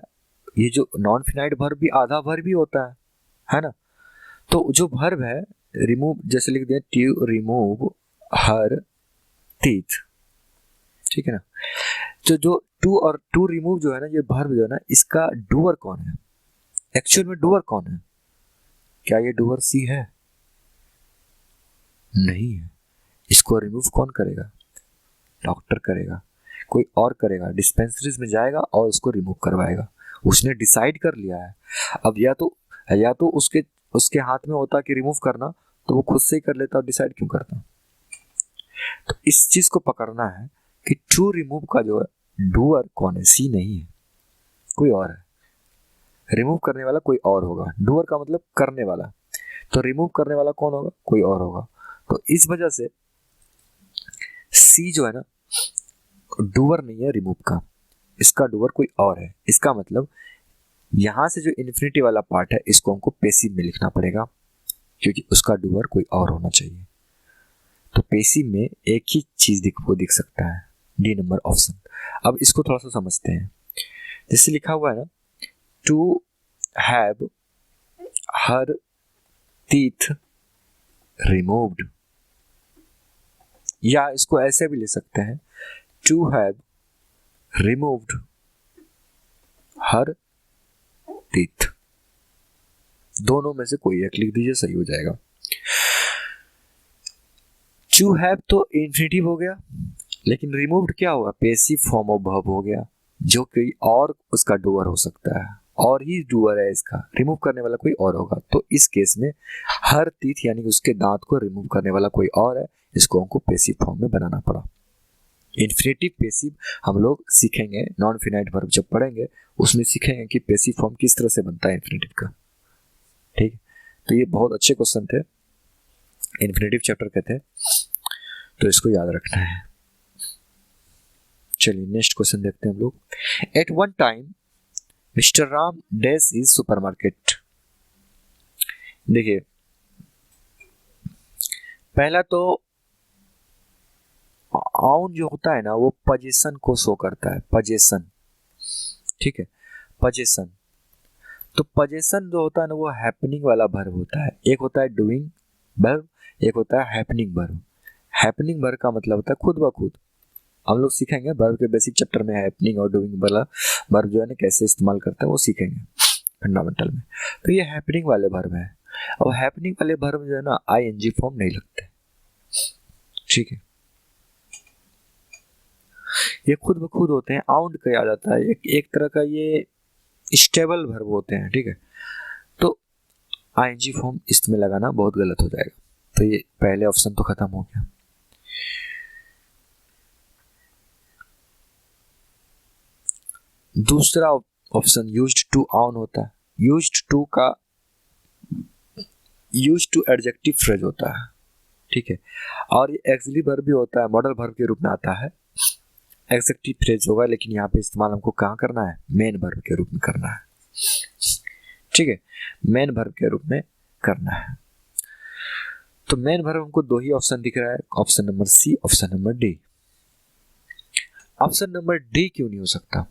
ये जो नॉन फिनाइट वर्ब भी आधा वर्ब भी होता है ना। तो जो वर्ब है रिमूव, जैसे लिख दिया टू रिमूव हर टीथ, ठीक है ना। तो जो टू और टू रिमूव जो है ना, ये वर्ब जो है ना, इसका डूअर कौन है, एक्चुअल में डूअर कौन है? क्या ये डूअर सी है? नहीं है। इसको रिमूव कौन करेगा? डॉक्टर करेगा, कोई और करेगा, डिस्पेंसरीज में जाएगा और उसको रिमूव करवाएगा। उसने डिसाइड कर लिया है। अब या तो उसके हाथ में होता कि रिमूव करना, तो वो खुद से ही कर लेता और डिसाइड क्यों करता। तो इस चीज को पकड़ना है कि टू रिमूव का जो है डूअर कौन है, सी नहीं है, कोई और है। रिमूव करने वाला कोई और होगा, डूअर का मतलब करने वाला, तो रिमूव करने वाला कौन होगा, कोई और होगा। तो इस वजह से सी जो है ना, डूअर नहीं है रिमूव का, इसका डूअर कोई और है। इसका मतलब यहां से जो इन्फिनिटी वाला पार्ट है इसको हमको पैसिव में लिखना पड़ेगा, क्योंकि उसका डूअर कोई और होना चाहिए। तो पैसिव में एक ही चीज दिख सकता है, डी नंबर ऑप्शन। अब इसको थोड़ा सा समझते हैं। जैसे लिखा हुआ है ना, to have her teeth removed, या इसको ऐसे भी ले सकते हैं, to have removed her teeth. दोनों में से कोई एक लिख दीजिए, सही हो जाएगा। टू हैव तो इन्फिनिटिव हो गया, लेकिन रिमूव्ड क्या होगा, पैसिव फॉर्म ऑफ वर्ब हो गया, जो कोई और उसका डूअर हो सकता है, और ही डूअर है इसका, रिमूव करने वाला कोई और होगा। तो इस केस में हर टीथ यानी उसके दांत को रिमूव करने वाला कोई और है, इसको हमको पैसिव फॉर्म में बनाना पड़ा। इन्फिनिटिव पैसिव हम लोग सीखेंगे, नॉन फिनाइट वर्ब जब पढ़ेंगे उसमें सीखेंगे कि पैसिव फॉर्म किस तरह से बनता है इन्फिनिटिव का। ठीक, तो ये बहुत अच्छे क्वेश्चन थे, इन्फिनिटिव चैप्टर के थे, तो इसको याद रखना है। चलिए नेक्स्ट क्वेश्चन देखते हैं हम लोग। At one time Mr Ram dash is supermarket. देखिए पहला तो आउन जो होता है ना, वो पोजीशन को शो करता है, पोजीशन, ठीक है, पोजीशन। तो पोजीशन जो होता है ना, वो हैपनिंग वाला वर्ब होता है। एक होता है डूइंग वर्ब, एक होता है हैपनिंग वर्ब। हैपनिंग वर्ब का मतलब होता है खुद ब खुद। हम लोग सीखेंगे वर्ब के बेसिक चैप्टर में हैपनिंग और डूइंग वाला वर्ब जो है ना कैसे इस्तेमाल करते हैं वो सीखेंगे फंडामेंटल में। तो ये हैपनिंग वाले वर्ब है, और हैपनिंग वाले वर्ब जो है ना आईएनजी फॉर्म नहीं लगते, ठीक है, ये खुद ब खुद होते हैं, आउंड कहा जाता है, एक तरह का ये स्टेबल वर्ब होते हैं, ठीक है। तो आईएनजी फॉर्म इसमें लगाना बहुत गलत हो जाएगा। तो ये पहले ऑप्शन तो खत्म हो गया। दूसरा ऑप्शन यूज्ड टू आउन होता है। यूज्ड टू का यूज्ड टू एडजेक्टिव फ्रेज होता है, ठीक है, और ये एक्सिलरी वर्ब भी होता है, मॉडल वर्ब के रूप में आता है, एडजेक्टिव फ्रेज होगा, लेकिन यहाँ पे इस्तेमाल हमको कहाँ करना है, मेन वर्ब के रूप में करना है, ठीक है, मेन वर्ब के रूप में करना है। तो मेन वर्ब हमको दो ही ऑप्शन दिख रहा है, option number C, option number D. Option number D क्यों नहीं हो सकता?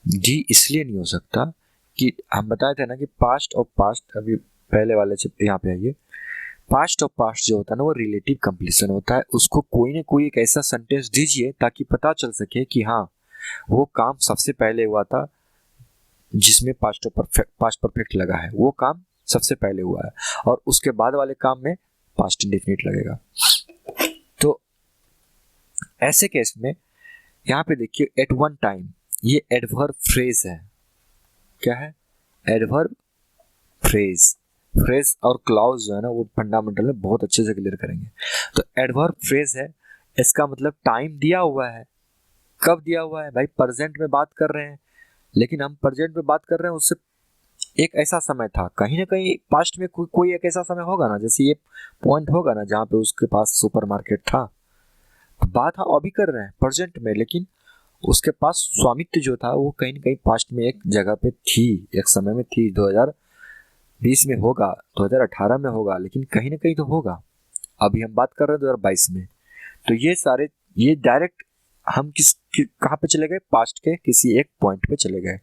डी इसलिए नहीं हो सकता कि हम बताए थे ना कि पास्ट और पास्ट, अभी पहले वाले यहाँ पे आइए, पास्ट और पास्ट जो होता है ना वो रिलेटिव कंप्लीशन होता है। उसको कोई ना कोई एक ऐसा सेंटेंस दीजिए ताकि पता चल सके कि हाँ वो काम सबसे पहले हुआ था जिसमें पास्ट परफेक्ट लगा है, वो काम सबसे पहले हुआ है, और उसके बाद वाले काम में पास्ट इंडेफिनिट लगेगा। तो ऐसे केस में यहाँ पे देखिए एट वन टाइम, ये एडवर्ब फ्रेज है। क्या है? Adverb phrase. फ्रेज और क्लॉज जो है ना वो फंडामेंटल में बहुत अच्छे से क्लियर करेंगे। तो एडवर्ब फ्रेज है, इसका मतलब टाइम दिया हुआ है। कब दिया हुआ है भाई? प्रेजेंट में बात कर रहे हैं, लेकिन हम प्रेजेंट में बात कर रहे हैं, उससे एक ऐसा समय था, कहीं ना कहीं पास्ट में कोई एक ऐसा समय होगा ना, जैसे ये पॉइंट होगा ना जहाँ पे उसके पास सुपरमार्केट था, बात हम अभी कर रहे हैं प्रेजेंट में, लेकिन उसके पास स्वामित्व जो था वो कहीं ना कहीं पास्ट में एक जगह पे थी, एक समय में थी, 2020 में होगा, 2018 में होगा, लेकिन कहीं ना कहीं तो होगा। अभी हम बात कर रहे हैं 2022 में। तो ये डायरेक्ट हम कहाँ पे चले गए, पास्ट के किसी एक पॉइंट पे चले गए।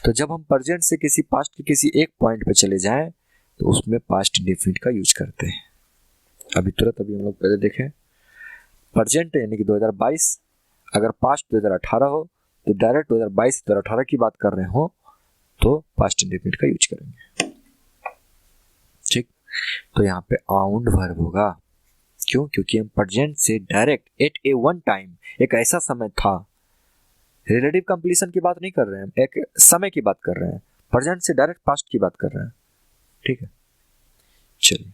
तो जब हम प्रेजेंट से किसी पास्ट के किसी एक पॉइंट पे चले जाएं तो उसमें पास्ट इंडेफिनिट का यूज करते हैं। अभी हम लोग पहले देखें, प्रेजेंट यानी कि 2022, अगर पास्ट 2018 हो तो डायरेक्ट 2022 2018 की बात कर रहे हो तो पास्ट इंडेफिनिट का यूज करेंगे। ठीक, तो यहाँ पे आउंड वर्ब होगा। क्यों? क्योंकि हम प्रेजेंट से डायरेक्ट एट ए वन टाइम, एक ऐसा समय था, रिलेटिव कंप्लीशन की बात नहीं कर रहे हैं, एक समय की बात कर रहे हैं, प्रेजेंट से डायरेक्ट पास्ट की बात कर रहे हैं। ठीक है, चलिए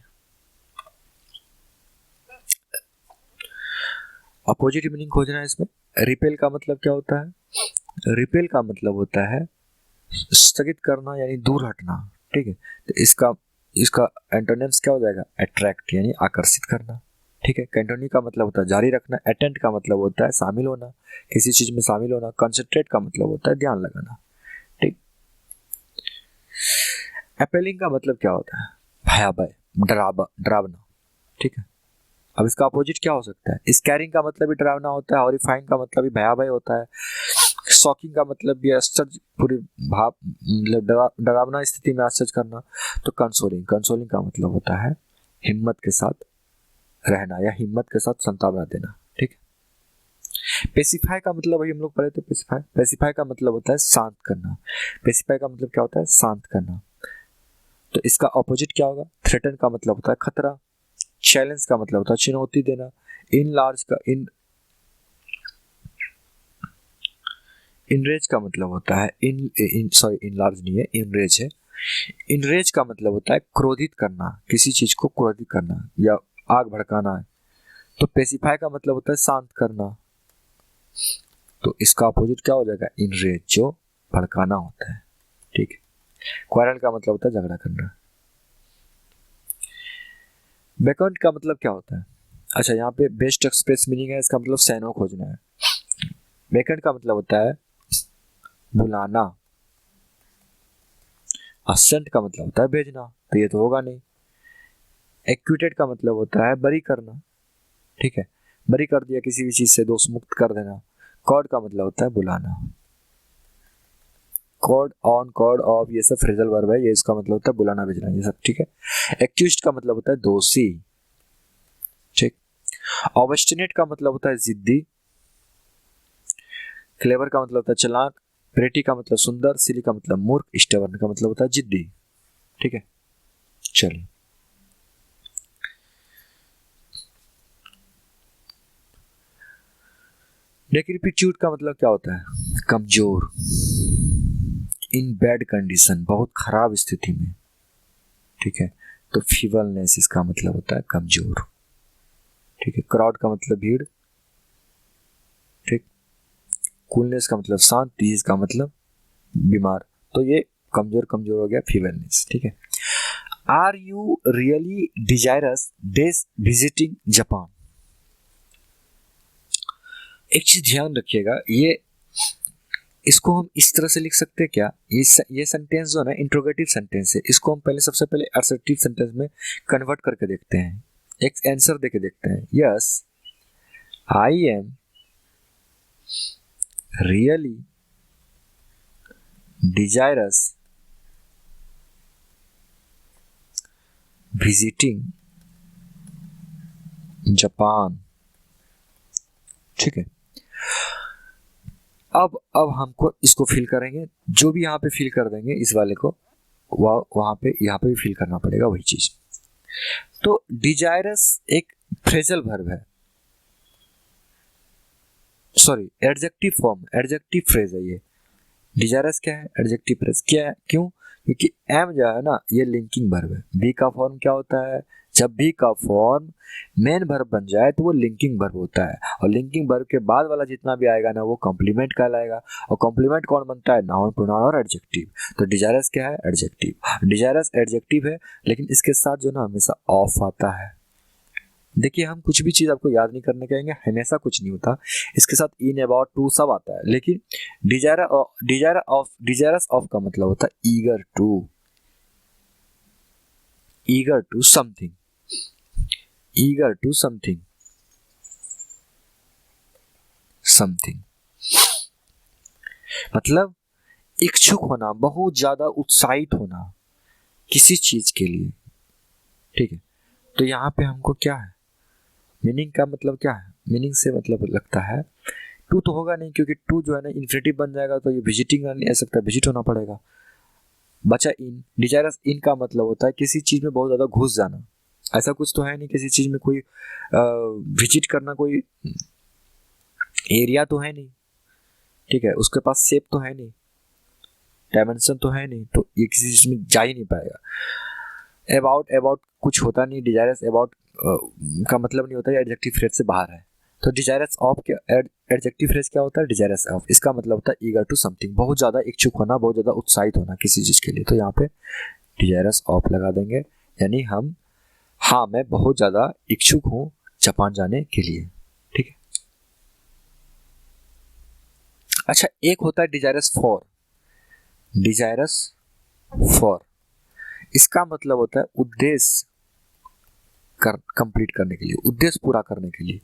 अपोजिट मीनिंग खोजना है इसमें। रिपेल का मतलब क्या होता है? रिपेल का मतलब होता है स्थगित करना यानी दूर हटना। ठीक है, तो इसका इसका एंटोनिम्स क्या हो जाएगा? अट्रैक्ट यानी आकर्षित करना। ठीक है, कंटिन्यू का मतलब होता है जारी रखना, अटेंड का मतलब होता है शामिल होना, किसी चीज में शामिल होना, कंसंट्रेट का मतलब होता है ध्यान लगाना। ठीक, अपेलिंग का मतलब क्या होता है? भयावह, डरावना। ठीक है, अब इसका अपोजिट क्या हो सकता है? स्कैरिंग का मतलब भी डरावना होता है, हॉरिफाइंग का मतलब भी भयावह होता है, शॉकिंग का मतलब भी आश्चर्य, पूरी भाव मतलब डरावना स्थिति में आश्चर्य करना। तो कंसोलिंग का मतलब होता है हिम्मत के साथ रहना या हिम्मत के साथ सांत्वना देना। ठीक है, पेसिफाई का मतलब वही हम लोग पढ़े थे, पेसिफाई का मतलब होता है शांत करना। पेसिफाई का मतलब क्या होता है? शांत करना। तो इसका ऑपोजिट क्या होगा? थ्रेटन का मतलब होता है खतरा, चैलेंज का मतलब होता है चुनौती देना, इनरेज का मतलब होता है इनलार्ज नहीं है, इनरेज है। इनरेज का मतलब होता है क्रोधित करना, किसी चीज को क्रोधित करना या आग भड़काना है। तो पेसिफाई का मतलब होता है शांत करना। तो इसका अपोजिट क्या हो जाएगा? इनरेज, जो भड़काना होता है। ठीक है, क्वारल का मतलब होता है झगड़ा करना। बैकआउट का मतलब क्या होता है? अच्छा, यहाँ पे बेस्ट एक्सप्रेस मीनिंग है, इसका मतलब सैनो खोजना है। बैकएंड का मतलब होता है बुलाना, असेंट का मतलब होता है भेजना, तो ये तो होगा नहीं। एक्विटेड का मतलब होता है बरी करना। ठीक है, बरी कर दिया, किसी भी चीज से दोष मुक्त कर देना। कॉर्ड का मतलब होता है बुलाना, कॉर्ड ऑन, कॉर्ड ऑफ, ये सब फ्रेजल वर्ब है, ये इसका मतलब होता है बुलाना भेजना, ये सब। ठीक है, एक्यूज्ड का मतलब होता है दोषी। ठीक, ऑब्स्टिनेट का मतलब होता है जिद्दी। क्लेवर का मतलब होता है चालाक। प्रेटी का मतलब सुंदर। सिली का मतलब मूर्ख। स्टेबर्न का मतलब होता है जिद्दी। ठीक है, चलिए डेक्रिपिट्यूड का मतलब क्या होता है? कमजोर, इन बैड कंडीशन, बहुत खराब स्थिति में। ठीक है, तो फीबलनेस इसका मतलब होता है कमजोर। ठीक है, क्राउड का मतलब भीड़। ठीक, कूलनेस का मतलब शांत, डिजीज का मतलब बीमार। तो ये कमजोर कमजोर हो गया फीबलनेस। ठीक है, are you really desirous dash visiting Japan? एक चीज ध्यान रखिएगा, ये इसको हम इस तरह से लिख सकते हैं क्या? ये सेंटेंस जो है ना इंट्रोगेटिव सेंटेंस है, इसको हम पहले सबसे पहले असर्टिव सेंटेंस में कन्वर्ट करके देखते हैं, एक आंसर देके देखते हैं। Yes I am really desirous visiting Japan. ठीक है, अब हमको इसको फिल करेंगे, जो भी यहाँ पे फिल कर देंगे इस वाले को, वहां पे यहाँ पे भी फिल करना पड़ेगा वही चीज। तो डिजायरस एक फ्रेजल वर्ब है, sorry adjective form, adjective phrase है ये। डिजायरस क्या है? Adjective phrase. क्या है? क्यों? क्योंकि एम जो है ना ये लिंकिंग वर्ब है। बी का फॉर्म क्या होता है? जब बी का फॉर्म मेन वर्ब बन जाए तो वो लिंकिंग वर्ब होता है, और लिंकिंग वर्ब के बाद वाला जितना भी आएगा ना वो कॉम्प्लीमेंट कहलाएगा। और कॉम्प्लीमेंट कौन बनता है? नाउन, प्रोनाउन और एडजेक्टिव। तो डिजायरस क्या है? एडजेक्टिव। डिजायरस एडजेक्टिव है, लेकिन इसके साथ जो ना हमेशा ऑफ आता है। देखिए, हम कुछ भी चीज आपको याद नहीं करने कहेंगे, हमेशा कुछ नहीं होता, इसके साथ इन, अबाउट, टू सब आता है। लेकिन डिजायरस ऑफ का मतलब होता है eager to something, eager to something, something, मतलब इच्छुक होना, बहुत ज्यादा उत्साहित होना किसी चीज के लिए, ठीक है। तो यहाँ पे हमको क्या है, मीनिंग का मतलब क्या है, मीनिंग से मतलब लगता है टू तो होगा नहीं, क्योंकि टू जो है ना इन्फिनिटिव बन जाएगा, तो ये विजिटिंग नहीं आ सकता, विजिट होना पड़ेगा। बचा इन, डिजायरस इन का मतलब होता है किसी चीज में बहुत ज्यादा घुस जाना, ऐसा कुछ तो है नहीं किसी चीज में कोई विजिट करना, कोई एरिया तो है नहीं, ठीक है, उसके पास शेप तो है नहीं, डायमेंशन तो है नहीं, तो ये किसी चीज में जा ही नहीं पाएगा। अबाउट, अबाउट कुछ होता नहीं, डिजायरस अबाउट का मतलब नहीं होता है एडजेक्टिव फ्रेज से बाहर है। तो डिजायरस ऑफ क्या, एडजेक्टिव फ्रेज क्या होता है, डिजायरस ऑफ, इसका मतलब होता है ईगर टू समथिंग, बहुत ज्यादा इच्छुक होना, बहुत ज्यादा उत्साहित होना किसी चीज के लिए। तो यहाँ पे डिजायरस ऑफ लगा देंगे, यानी हम, हाँ मैं बहुत ज्यादा इच्छुक हूँ जापान जाने के लिए, ठीक है। अच्छा, एक होता है डिजायरस फॉर, डिजायरस फॉर, इसका मतलब होता है उद्देश्य कंप्लीट करने के लिए, उद्देश्य पूरा करने के लिए।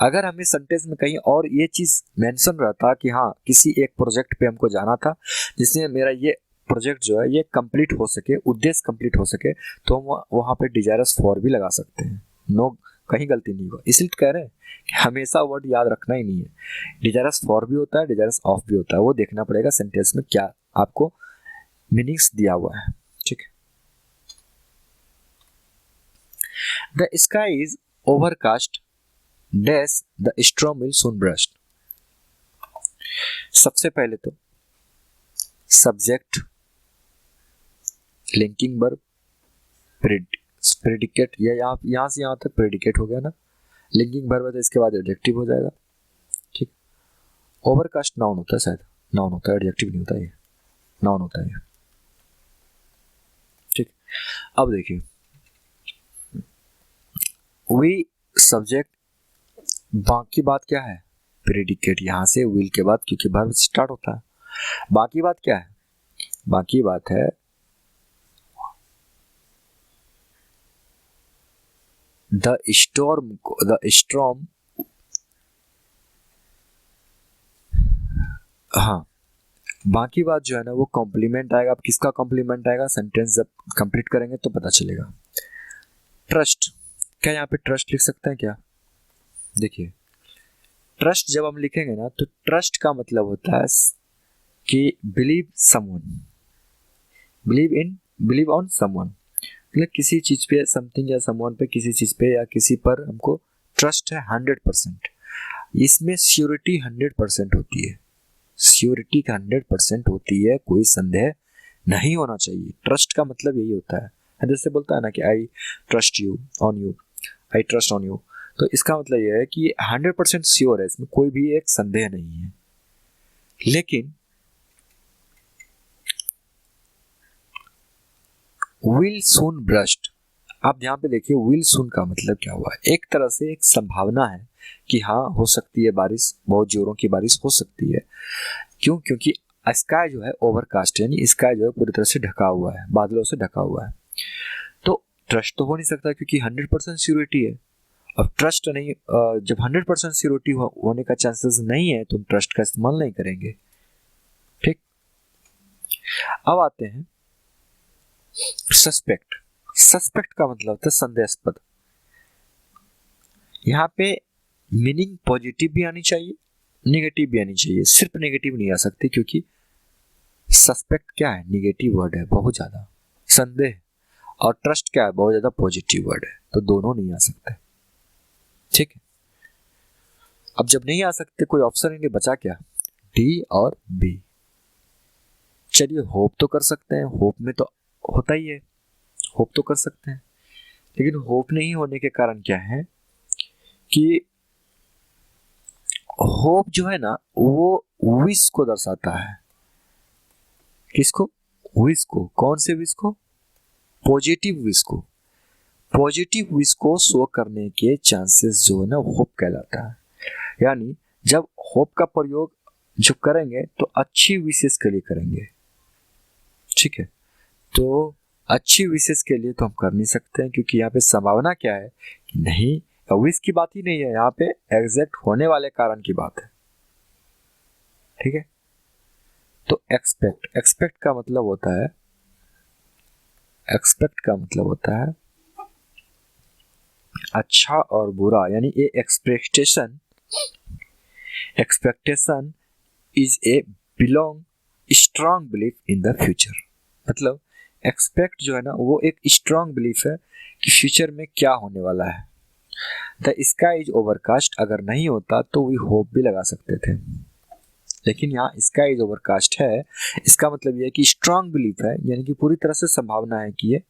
अगर हमें सेंटेंस में कहीं और ये चीज मेंशन रहता कि हाँ किसी एक प्रोजेक्ट पे हमको जाना था जिसमें मेरा ये प्रोजेक्ट जो है ये कंप्लीट हो सके, उद्देश्य कंप्लीट हो सके, तो हम वहाँ पे डिजायरस फॉर भी लगा सकते हैं, नो कहीं गलती नहीं होगा। इसलिए तो कह रहे हैं कि हमेशा वर्ड याद रखना ही नहीं है, डिजायरस फॉर भी होता है, डिजायरस ऑफ भी होता है, वो देखना पड़ेगा सेंटेंस में क्या आपको मीनिंग्स दिया हुआ है, ठीक है। The sky is overcast dash the storm will soon burst. सबसे पहले तो सब्जेक्ट, लिंकिंग वर्ब, प्रेडिकेट, या यहाँ से यहाँ तक प्रेडिकेट हो गया ना, लिंकिंग वर्ब है तो इसके बाद एडजेक्टिव हो जाएगा, ठीक। ओवरकास्ट नाउन होता है, शायद नाउन होता है, एडजेक्टिव नहीं होता, ये नाउन होता है, ठीक। अब देखिए, वी सब्जेक्ट, बाकी बात क्या है, प्रेडिकेट, यहां से विल के बाद क्योंकि वर्ब स्टार्ट होता है। बाकी बात क्या है, बाकी बात है द स्टॉर्म, द स्टॉर्म, हाँ बाकी बात जो है ना वो कॉम्प्लीमेंट आएगा। अब किसका कॉम्प्लीमेंट आएगा, सेंटेंस जब कंप्लीट करेंगे तो पता चलेगा। ट्रस्ट, क्या यहाँ पे ट्रस्ट लिख सकते हैं क्या, देखिए ट्रस्ट जब हम लिखेंगे ना तो ट्रस्ट का मतलब होता है कि believe someone, believe on someone, मतलब किसी चीज पे, समथिंग या समवन पे, किसी चीज पे या किसी पर हमको ट्रस्ट है 100%। इसमें श्योरिटी 100% होती है, श्योरिटी का 100% होती है, कोई संदेह नहीं होना चाहिए। ट्रस्ट का मतलब यही होता है, जैसे बोलता है ना कि I trust you on you, I trust on you, तो इसका मतलब यह है कि 100% श्योर है, इसमें कोई भी एक संदेह नहीं है। लेकिन विल सून ब्रस्ट, आप यहाँ पे देखिए विल सून का मतलब क्या हुआ, एक तरह से एक संभावना है कि हाँ हो सकती है बारिश, बहुत जोरों की बारिश हो सकती है। क्यों, क्योंकि स्काई जो है ओवरकास्ट, यानी स्काई जो है पूरी तरह से ढका हुआ है, बादलों से ढका हुआ है, तो ट्रस्ट तो हो नहीं सकता क्योंकि 100% सिक्योरिटी है। अब ट्रस्ट नहीं, जब 100% सिक्योरिटी होने का चांसेस नहीं है तो हम ट्रस्ट का इस्तेमाल नहीं करेंगे, ठीक। अब आते हैं सस्पेक्ट, सस्पेक्ट का मतलब होता है संदेहास्पद। यहाँ पे मीनिंग पॉजिटिव भी आनी चाहिए, नेगेटिव भी आनी चाहिए, सिर्फ नेगेटिव नहीं आ सकती क्योंकि सस्पेक्ट क्या है, नेगेटिव वर्ड है बहुत ज्यादा, संदेह, और ट्रस्ट क्या है, बहुत ज्यादा पॉजिटिव वर्ड है, तो दोनों नहीं आ सकते, ठीक है। अब जब नहीं आ सकते कोई ऑप्शन ही नहीं बचा, क्या, डी और बी। चलिए होप तो कर सकते हैं, होप में तो होता ही है, होप तो कर सकते हैं, लेकिन होप नहीं होने के कारण क्या है कि होप जो है ना वो विश को दर्शाता है, किसको, विश को, कौन से विश को, पॉजिटिव विश को, पॉजिटिव विश को शो करने के चांसेस जो है ना होप कहलाता है। यानी जब होप का प्रयोग जो करेंगे तो अच्छी विशेष के लिए करेंगे, ठीक है। तो अच्छी विशेष के लिए तो हम कर नहीं सकते हैं क्योंकि यहाँ पे संभावना क्या है कि नहीं, विश की बात ही नहीं है, यहाँ पे एग्जैक्ट होने वाले कारण की बात है, ठीक है। तो एक्सपेक्ट का मतलब होता है, एक्सपेक्ट का मतलब होता है अच्छा और बुरा, यानी ये expectation is a belong strong belief in the future. मतलब एक्सपेक्ट जो है ना वो एक स्ट्रॉन्ग बिलीफ है कि फ्यूचर में क्या होने वाला है। द स्काई इज ओवरकास्ट अगर नहीं होता तो वी होप भी लगा सकते थे, लेकिन यहाँ स्काई इज ओवरकास्ट है, इसका मतलब यह है कि स्ट्रॉन्ग बिलीफ है, यानी कि पूरी तरह से संभावना है कि ये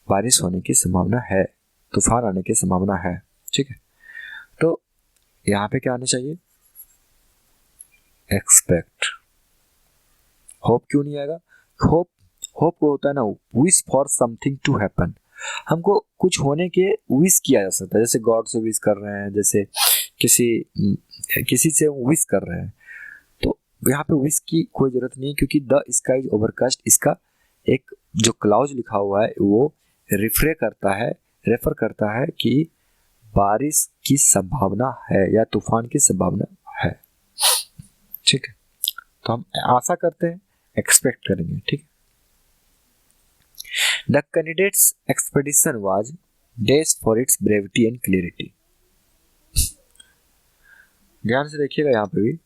बारिश होने की संभावना है, तूफान आने की संभावना है। ठीक है, तो यहाँ पे क्या आना चाहिए, एक्सपेक्ट। होप क्यों नहीं आएगा, होप को होता है ना wish for something to happen, हमको कुछ होने के विश किया जा सकता है, जैसे गॉड से विश कर रहे हैं, जैसे किसी से विश कर रहे हैं, तो यहाँ पे विश की कोई जरूरत नहीं, क्योंकि द स्काई इज ओवरकास्ट इसका एक जो क्लाउज लिखा हुआ है वो रेफर करता है कि बारिश की संभावना है या तूफान की संभावना है। ठीक है, तो हम आशा करते हैं, एक्सपेक्ट करेंगे। ठीक है, the candidates expedition was days for its brevity and clarity. ध्यान से देखिएगा यहाँ पे भी,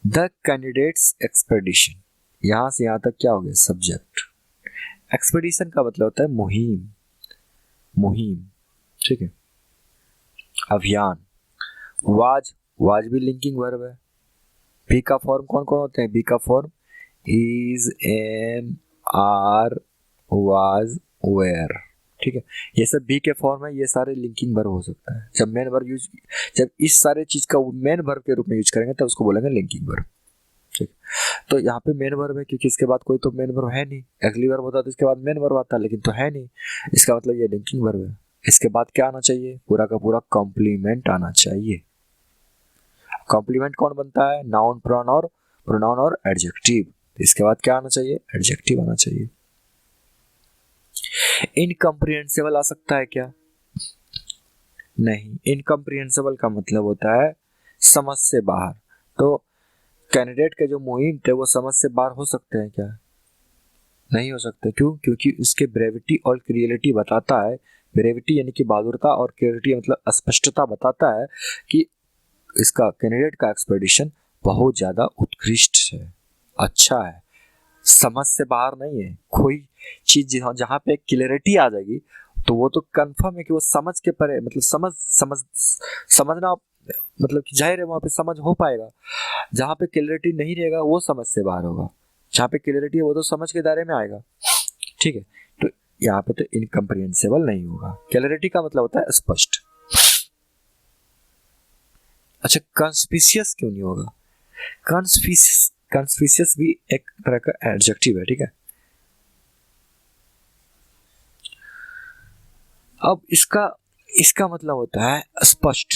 द कैंडिडेट्स एक्सपेडिशन, यहां से यहां तक क्या हो गया, सब्जेक्ट। एक्सपेडिशन का मतलब होता है मुहिम। ठीक है, अभियान। वाज भी लिंकिंग वर्ब है। बी का फॉर्म कौन कौन होते हैं, बी का form is, am, are, was, were. ठीक है, ये सब बी के फॉर्म है, ये सारे लिंकिंग वर्ब हो सकता है। जब इस सारे चीज का मेन वर्ब के रूप में यूज करेंगे तब उसको बोलेंगे लिंकिंग वर्ब। ठीक, तो यहाँ पे मेन वर्ब है क्योंकि इसके बाद कोई तो मेन वर्ब है नहीं, अगली वर्ब होता तो इसके बाद मेन वर्ब आता, लेकिन तो है नहीं, इसका मतलब ये लिंकिंग वर्ब है। इसके बाद क्या आना चाहिए, पूरा का पूरा कॉम्प्लीमेंट आना चाहिए। कॉम्प्लीमेंट कौन बनता है, नाउन, प्रोनाउन और एडजेक्टिव। इसके बाद क्या आना चाहिए, एडजेक्टिव आना चाहिए। इनकम्प्रिहेंसिबल आ सकता है क्या, नहीं, इनकम्प्रिहेंसिबल का मतलब होता है समझ से बाहर। तो कैंडिडेट के जो मुहिम थे वो समझ से बाहर हो सकते हैं क्या, नहीं हो सकते। क्यों, क्योंकि उसके ब्रेविटी और क्लियरिटी बताता है, ब्रेविटी यानी कि बहादुरता और क्लियरिटी मतलब स्पष्टता बताता है कि इसका कैंडिडेट का एक्सपेडिशन बहुत ज्यादा उत्कृष्ट है, अच्छा है, समझ से बाहर नहीं है। कोई चीज जहाँ पे क्लियरिटी आ जाएगी तो वो तो कंफर्म है कि वो समझ के परे, मतलब समझना मतलब कि जाहिर है वहां पे समझ हो पाएगा। जहाँ पे क्लियरिटी नहीं रहेगा वो समझ से बाहर होगा, जहाँ पे क्लियरिटी है वो तो समझ के दायरे में आएगा। ठीक है, तो यहाँ पे तो इनकम्प्रिहेंसिबल नहीं होगा। क्लियरिटी का मतलब होता है स्पष्ट। अच्छा, कंस्पिशियस क्यों नहीं होगा, कंस्पिशियस भी एक तरह का एडजेक्टिव है। ठीक है, अब इसका मतलब होता है स्पष्ट,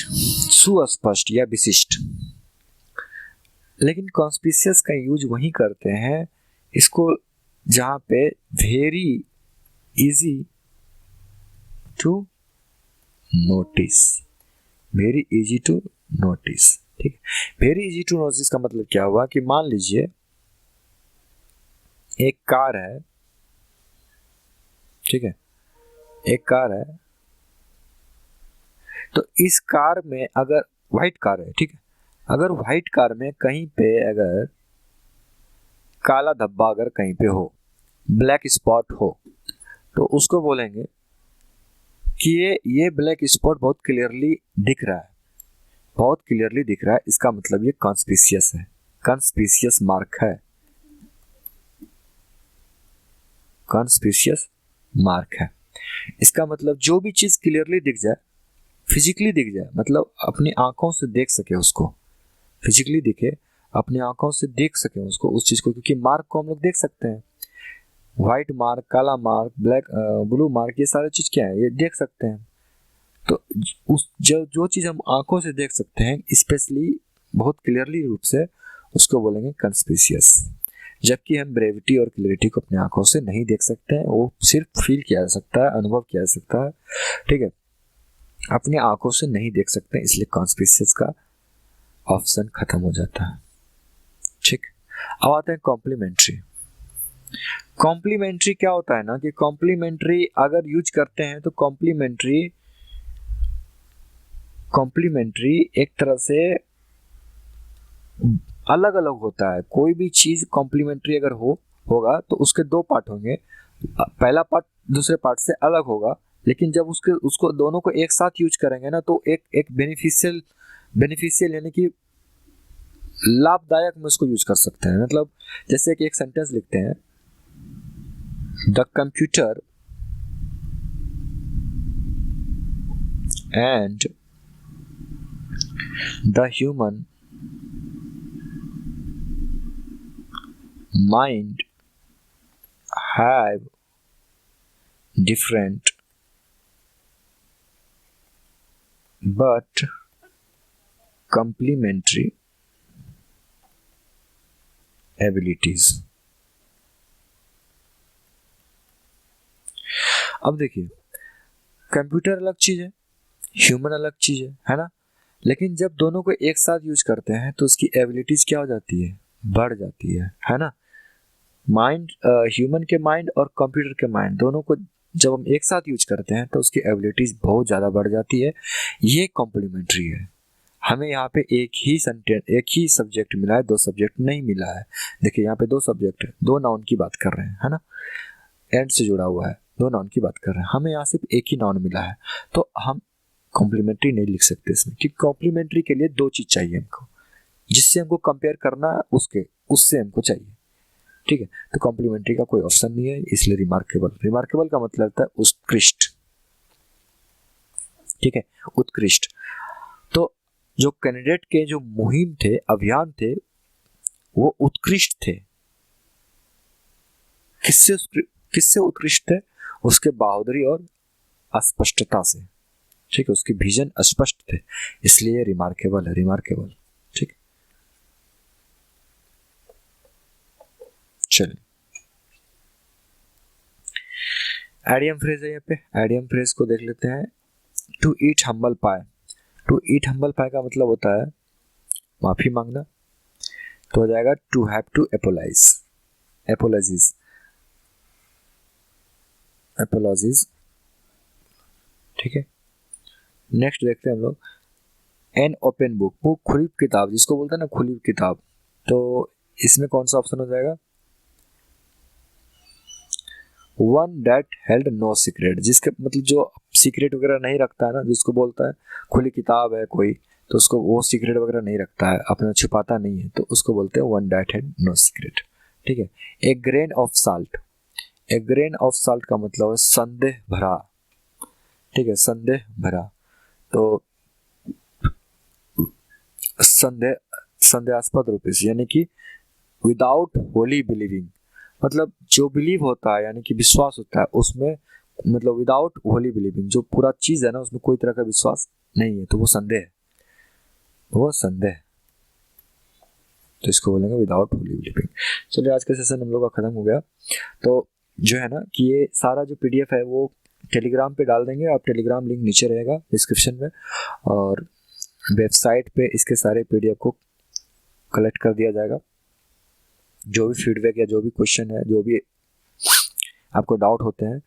सुस्पष्ट या विशिष्ट। लेकिन कॉन्स्पिशियस का यूज वही करते हैं इसको जहां पे very easy to notice, very easy to notice. ठीक है, वेरी इजी टू नोटिस का मतलब क्या हुआ कि मान लीजिए एक कार है, ठीक है, एक कार है, तो इस कार में अगर व्हाइट कार है, ठीक है, अगर व्हाइट कार में कहीं पे अगर काला धब्बा अगर कहीं पे हो, ब्लैक स्पॉट हो, तो उसको बोलेंगे कि ये ब्लैक स्पॉट बहुत क्लियरली दिख रहा है, बहुत क्लियरली दिख रहा है, इसका मतलब ये कॉन्स्पिशियस है, कॉन्स्पिशियस मार्क है, कॉन्स्पिशियस मार्क है। इसका मतलब जो भी चीज क्लियरली दिख जाए, फिजिकली दिख जाए, मतलब अपनी आंखों से देख सके उसको, फिजिकली दिखे, अपनी आंखों से देख सके उसको, उस चीज को, क्योंकि मार्क को हम लोग देख सकते हैं, व्हाइट मार्क, काला मार्क, ब्लैक ब्लू मार्क, ये सारे चीज क्या है, ये देख सकते हैं। तो उस जो चीज हम आंखों से देख सकते हैं, स्पेशली बहुत क्लियरली रूप से, उसको बोलेंगे कंस्पिशियस। जबकि हम ब्रेविटी और क्लियरिटी को अपनी आंखों से नहीं देख सकते हैं, वो सिर्फ फील किया जा सकता है, अनुभव किया जा सकता है। ठीक है, अपनी आंखों से नहीं देख सकते, इसलिए कॉन्स्पिशियस का ऑप्शन खत्म हो जाता है। ठीक, अब आते हैं कॉम्प्लीमेंट्री। कॉम्प्लीमेंट्री क्या होता है ना कि कॉम्प्लीमेंट्री अगर यूज करते हैं तो कॉम्प्लीमेंट्री एक तरह से अलग अलग होता है। कोई भी चीज कॉम्प्लीमेंट्री अगर होगा तो उसके दो पार्ट होंगे। पहला पार्ट दूसरे पार्ट से अलग होगा, लेकिन जब उसको दोनों को एक साथ यूज करेंगे ना तो एक बेनिफिशियल यानी कि लाभदायक में उसको यूज कर सकते हैं। मतलब जैसे कि एक सेंटेंस लिखते हैं, the computer and the human mind have different but complementary abilities। अब देखिए, कंप्यूटर अलग चीज है, ह्यूमन अलग चीज है ना। लेकिन जब दोनों को एक साथ यूज करते हैं तो उसकी एबिलिटीज क्या हो जाती है, बढ़ जाती है ना। माइंड, ह्यूमन के माइंड और कंप्यूटर के माइंड दोनों को जब हम एक साथ यूज करते हैं तो उसकी एबिलिटीज बहुत ज़्यादा बढ़ जाती है। ये कॉम्प्लीमेंट्री है। हमें यहाँ पे एक ही सब्जेक्ट मिला है, दो सब्जेक्ट नहीं मिला है। देखिए यहाँ पे दो सब्जेक्ट है, दो नाउन की बात कर रहे हैं, है ना, एंड से जुड़ा हुआ है, दो नाउन की बात कर रहे हैं। हमें यहाँ सिर्फ एक ही नाउन मिला है तो हम कॉम्प्लीमेंट्री नहीं लिख सकते इसमें, क्योंकि कॉम्प्लीमेंट्री के लिए दो चीज चाहिए हमको, जिससे हमको कंपेयर करना है उससे हमको चाहिए। ठीक है, तो कॉम्प्लीमेंट्री का कोई ऑप्शन नहीं है, इसलिए रिमार्केबल का मतलब होता है उत्कृष्ट। ठीक है, उत्कृष्ट। तो जो कैंडिडेट के जो मुहिम थे, अभियान थे, वो उत्कृष्ट थे। किससे उत्कृष्ट थे? उसके बहादुरी और अस्पष्टता से। ठीक है, उसके विजन अस्पष्ट थे, इसलिए रिमार्केबल है, रिमार्केबल। ठीक, चलिए एडियम फ्रेज है यहाँ पे, एडियम फ्रेज को देख लेते हैं। टू ईट हम्बल पाए। टू ईट हम्बल पाए का मतलब होता है माफी मांगना, तो हो जाएगा टू हैव टू एपोलाइजीज। ठीक है, नेक्स्ट देखते हैं हम लोग एन ओपन बुक। वो खुली किताब जिसको बोलते हैं ना, खुली किताब, तो इसमें कौन सा ऑप्शन हो जाएगा? One that held no secret, जिसके मतलब जो सीक्रेट वगैरह नहीं रखता है ना, जिसको बोलता है खुली किताब है कोई, तो उसको वो सीक्रेट वगैरह नहीं रखता है, अपना छुपाता नहीं है, तो उसको बोलते हैं one that held no secret. ठीक है, a grain of salt. A grain of salt का मतलब है संदेह भरा। ठीक है, संदेह भरा, तो संदेहास्पद रूप से, यानी कि विदाउट होली बिलीविंग, मतलब जो बिलीव होता है यानी कि विश्वास होता है उसमें, मतलब विदाउट होली बिलीविंग, जो पूरा चीज है ना उसमें कोई तरह का विश्वास नहीं है, तो वो संदेह, तो इसको बोलेंगे विदाउट होली बिलीविंग। चलिए आज का सेशन हम लोग का खत्म हो गया। तो जो है ना कि ये सारा जो पीडीएफ है वो टेलीग्राम पे डाल देंगे, आप टेलीग्राम लिंक नीचे रहेगा डिस्क्रिप्शन में, और वेबसाइट पे इसके सारे पीडीएफ को कलेक्ट कर दिया जाएगा। जो भी फीडबैक या जो भी क्वेश्चन है, जो भी आपको डाउट होते हैं,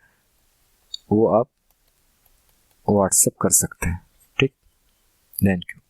वो आप व्हाट्सएप कर सकते हैं। ठीक, थैंक यू।